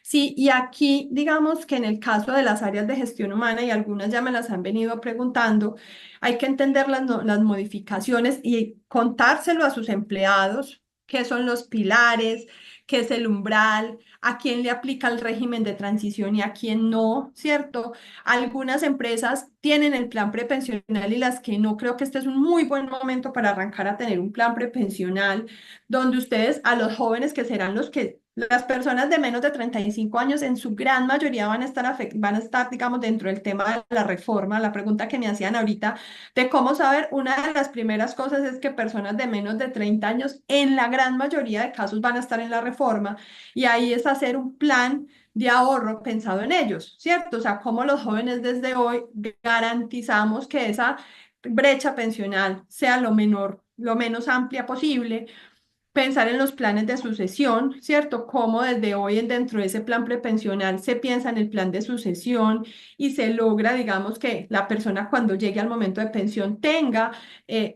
Sí, y aquí digamos que en el caso de las áreas de gestión humana, y algunas ya me las han venido preguntando, hay que entender las modificaciones y contárselo a sus empleados, qué son los pilares, qué es el umbral, a quién le aplica el régimen de transición y a quién no, ¿cierto? Algunas empresas tienen el plan prepensional y las que no, creo que este es un muy buen momento para arrancar a tener un plan prepensional donde ustedes a los jóvenes que serán los que las personas de menos de 35 años en su gran mayoría van a estar, digamos, dentro del tema de la reforma. La pregunta que me hacían ahorita de cómo saber, una de las primeras cosas es que personas de menos de 30 años en la gran mayoría de casos van a estar en la reforma y ahí es hacer un plan de ahorro pensado en ellos, ¿cierto? O sea, cómo los jóvenes desde hoy garantizamos que esa brecha pensional sea lo menor, lo menos amplia posible, pensar en los planes de sucesión, ¿cierto? Cómo desde hoy dentro de ese plan prepensional se piensa en el plan de sucesión y se logra, digamos, que la persona cuando llegue al momento de pensión tenga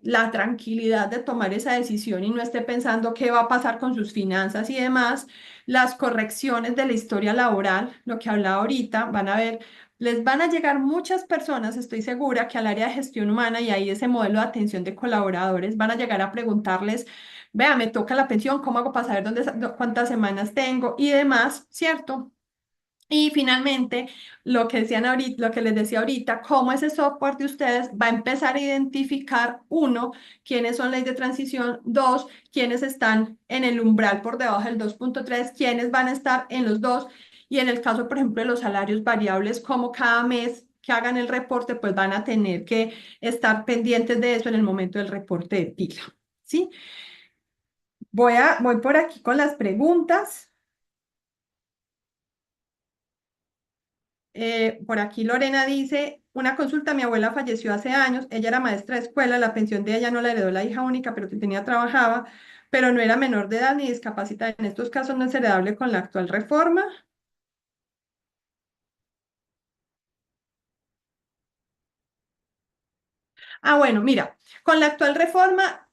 la tranquilidad de tomar esa decisión y no esté pensando qué va a pasar con sus finanzas y demás. Las correcciones de la historia laboral, lo que hablaba ahorita, van a ver. Les van a llegar muchas personas, estoy segura, que al área de gestión humana y ahí ese modelo de atención de colaboradores van a llegar a preguntarles: vea, me toca la pensión, ¿cómo hago para saber cuántas semanas tengo y demás, ¿cierto? Y finalmente, lo que decían ahorita, lo que les decía ahorita, cómo ese software de ustedes va a empezar a identificar, uno, quiénes son leyes de transición, dos, quiénes están en el umbral por debajo del 2.3, quiénes van a estar en los dos, y en el caso, por ejemplo, de los salarios variables, como cada mes que hagan el reporte, pues van a tener que estar pendientes de eso en el momento del reporte de pila, ¿sí? Voy por aquí con las preguntas. Por aquí Lorena dice, una consulta: mi abuela falleció hace años, ella era maestra de escuela, la pensión de ella no la heredó la hija única, pero que tenía trabajaba, pero no era menor de edad ni discapacitada. En estos casos no es heredable con la actual reforma. Ah, bueno, mira, con la actual reforma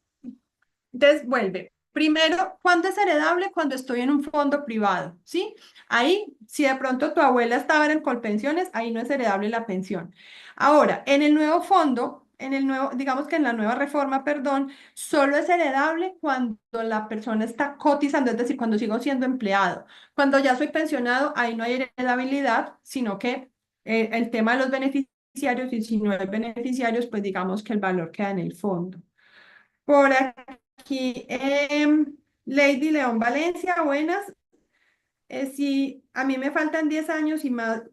vuelve. Primero, ¿cuándo es heredable? Cuando estoy en un fondo privado, ¿sí? Ahí, si de pronto tu abuela estaba en Colpensiones, ahí no es heredable la pensión. Ahora, en el nuevo fondo, digamos que en la nueva reforma, perdón, solo es heredable cuando la persona está cotizando, es decir, cuando sigo siendo empleado. Cuando ya soy pensionado, ahí no hay heredabilidad, sino que el tema de los beneficiarios, y si no hay beneficiarios, pues digamos que el valor queda en el fondo. Por aquí, Lady León Valencia, buenas. Si a mí me faltan 10 años y más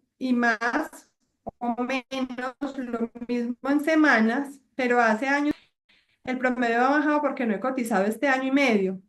o menos lo mismo en semanas, pero hace años el promedio ha bajado porque no he cotizado este año y medio.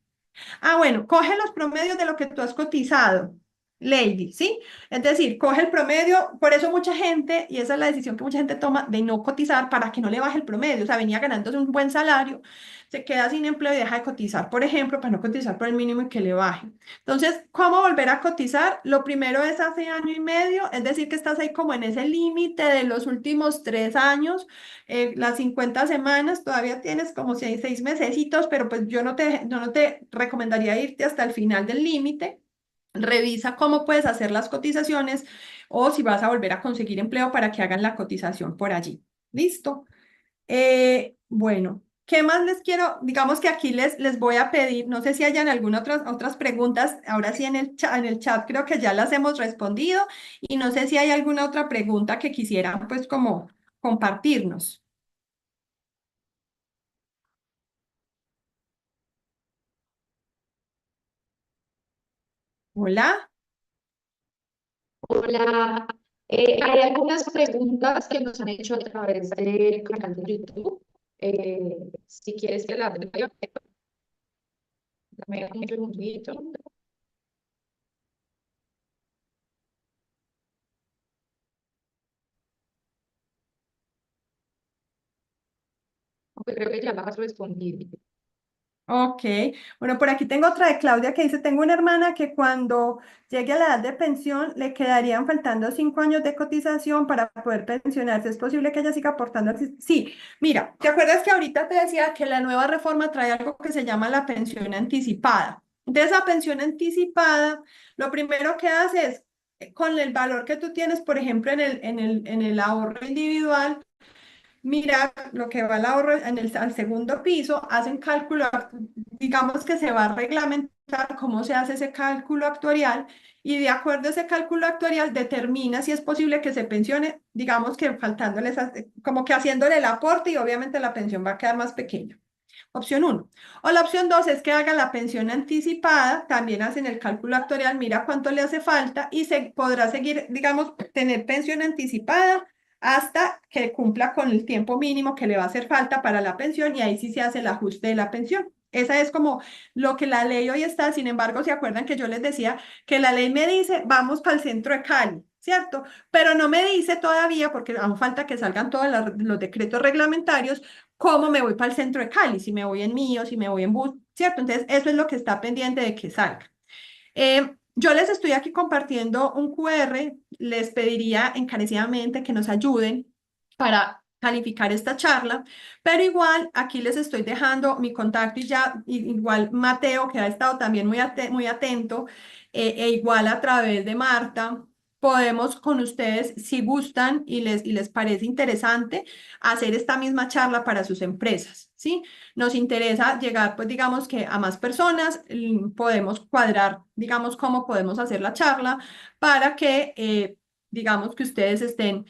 Ah, bueno, coge los promedios de lo que tú has cotizado, Lady, ¿sí? Es decir, coge el promedio, por eso mucha gente, y esa es la decisión que mucha gente toma de no cotizar para que no le baje el promedio, o sea, venía ganándose un buen salario, se queda sin empleo y deja de cotizar, por ejemplo, para no cotizar por el mínimo y que le baje. Entonces, ¿cómo volver a cotizar? Lo primero es hace año y medio, es decir, que estás ahí como en ese límite de los últimos 3 años, las 50 semanas, todavía tienes como 6 mesecitos, pero pues yo no te recomendaría irte hasta el final del límite. Revisa cómo puedes hacer las cotizaciones o si vas a volver a conseguir empleo para que hagan la cotización por allí. ¿Listo? Bueno, ¿qué más les quiero? Digamos que aquí les voy a pedir, no sé si hayan algunas otras preguntas, ahora sí en el chat creo que ya las hemos respondido y no sé si hay alguna otra pregunta que quisieran pues como compartirnos. Hola. Hola, hay algunas preguntas que nos han hecho a través del canal de YouTube. Si quieres que las lea, dame un segundito. Aunque creo que ya las has respondido. Ok, bueno, por aquí tengo otra de Claudia que dice, tengo una hermana que cuando llegue a la edad de pensión le quedarían faltando 5 años de cotización para poder pensionarse. ¿Es posible que ella siga aportando Sí, mira, ¿te acuerdas que ahorita te decía que la nueva reforma trae algo que se llama la pensión anticipada? Entonces, la pensión anticipada, lo primero que hace es con el valor que tú tienes, por ejemplo, en el ahorro individual, mira lo que va el ahorro al segundo piso, hacen cálculo, digamos que se va a reglamentar cómo se hace ese cálculo actuarial y de acuerdo a ese cálculo actuarial determina si es posible que se pensione, digamos que faltándoles, como que haciéndole el aporte y obviamente la pensión va a quedar más pequeña. Opción 1. O la opción 2 es que haga la pensión anticipada, también hacen el cálculo actuarial, mira cuánto le hace falta y se podrá seguir, digamos, tener pensión anticipada hasta que cumpla con el tiempo mínimo que le va a hacer falta para la pensión y ahí sí se hace el ajuste de la pensión. Esa es como lo que la ley hoy está. Sin embargo, ¿se acuerdan que yo les decía que la ley me dice, vamos para el centro de Cali, ¿cierto? Pero no me dice todavía, porque aún falta que salgan todos los decretos reglamentarios, cómo me voy para el centro de Cali, si me voy en mío, si me voy en bus, ¿cierto? Entonces, eso es lo que está pendiente de que salga. Yo les estoy aquí compartiendo un QR, les pediría encarecidamente que nos ayuden para calificar esta charla, pero igual aquí les estoy dejando mi contacto y ya, igual Mateo, que ha estado también muy atento, e igual a través de Marta, podemos con ustedes, si gustan y les parece interesante, hacer esta misma charla para sus empresas, ¿sí? Nos interesa llegar, pues digamos que a más personas, podemos cuadrar, digamos, cómo podemos hacer la charla para que, digamos, que ustedes estén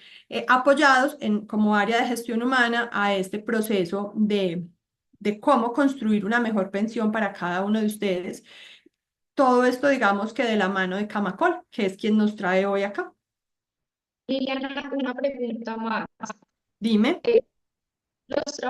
apoyados como área de gestión humana a este proceso de cómo construir una mejor pensión para cada uno de ustedes. Todo esto, digamos, que de la mano de Camacol, que es quien nos trae hoy acá. Liliana, una pregunta más. Dime. Los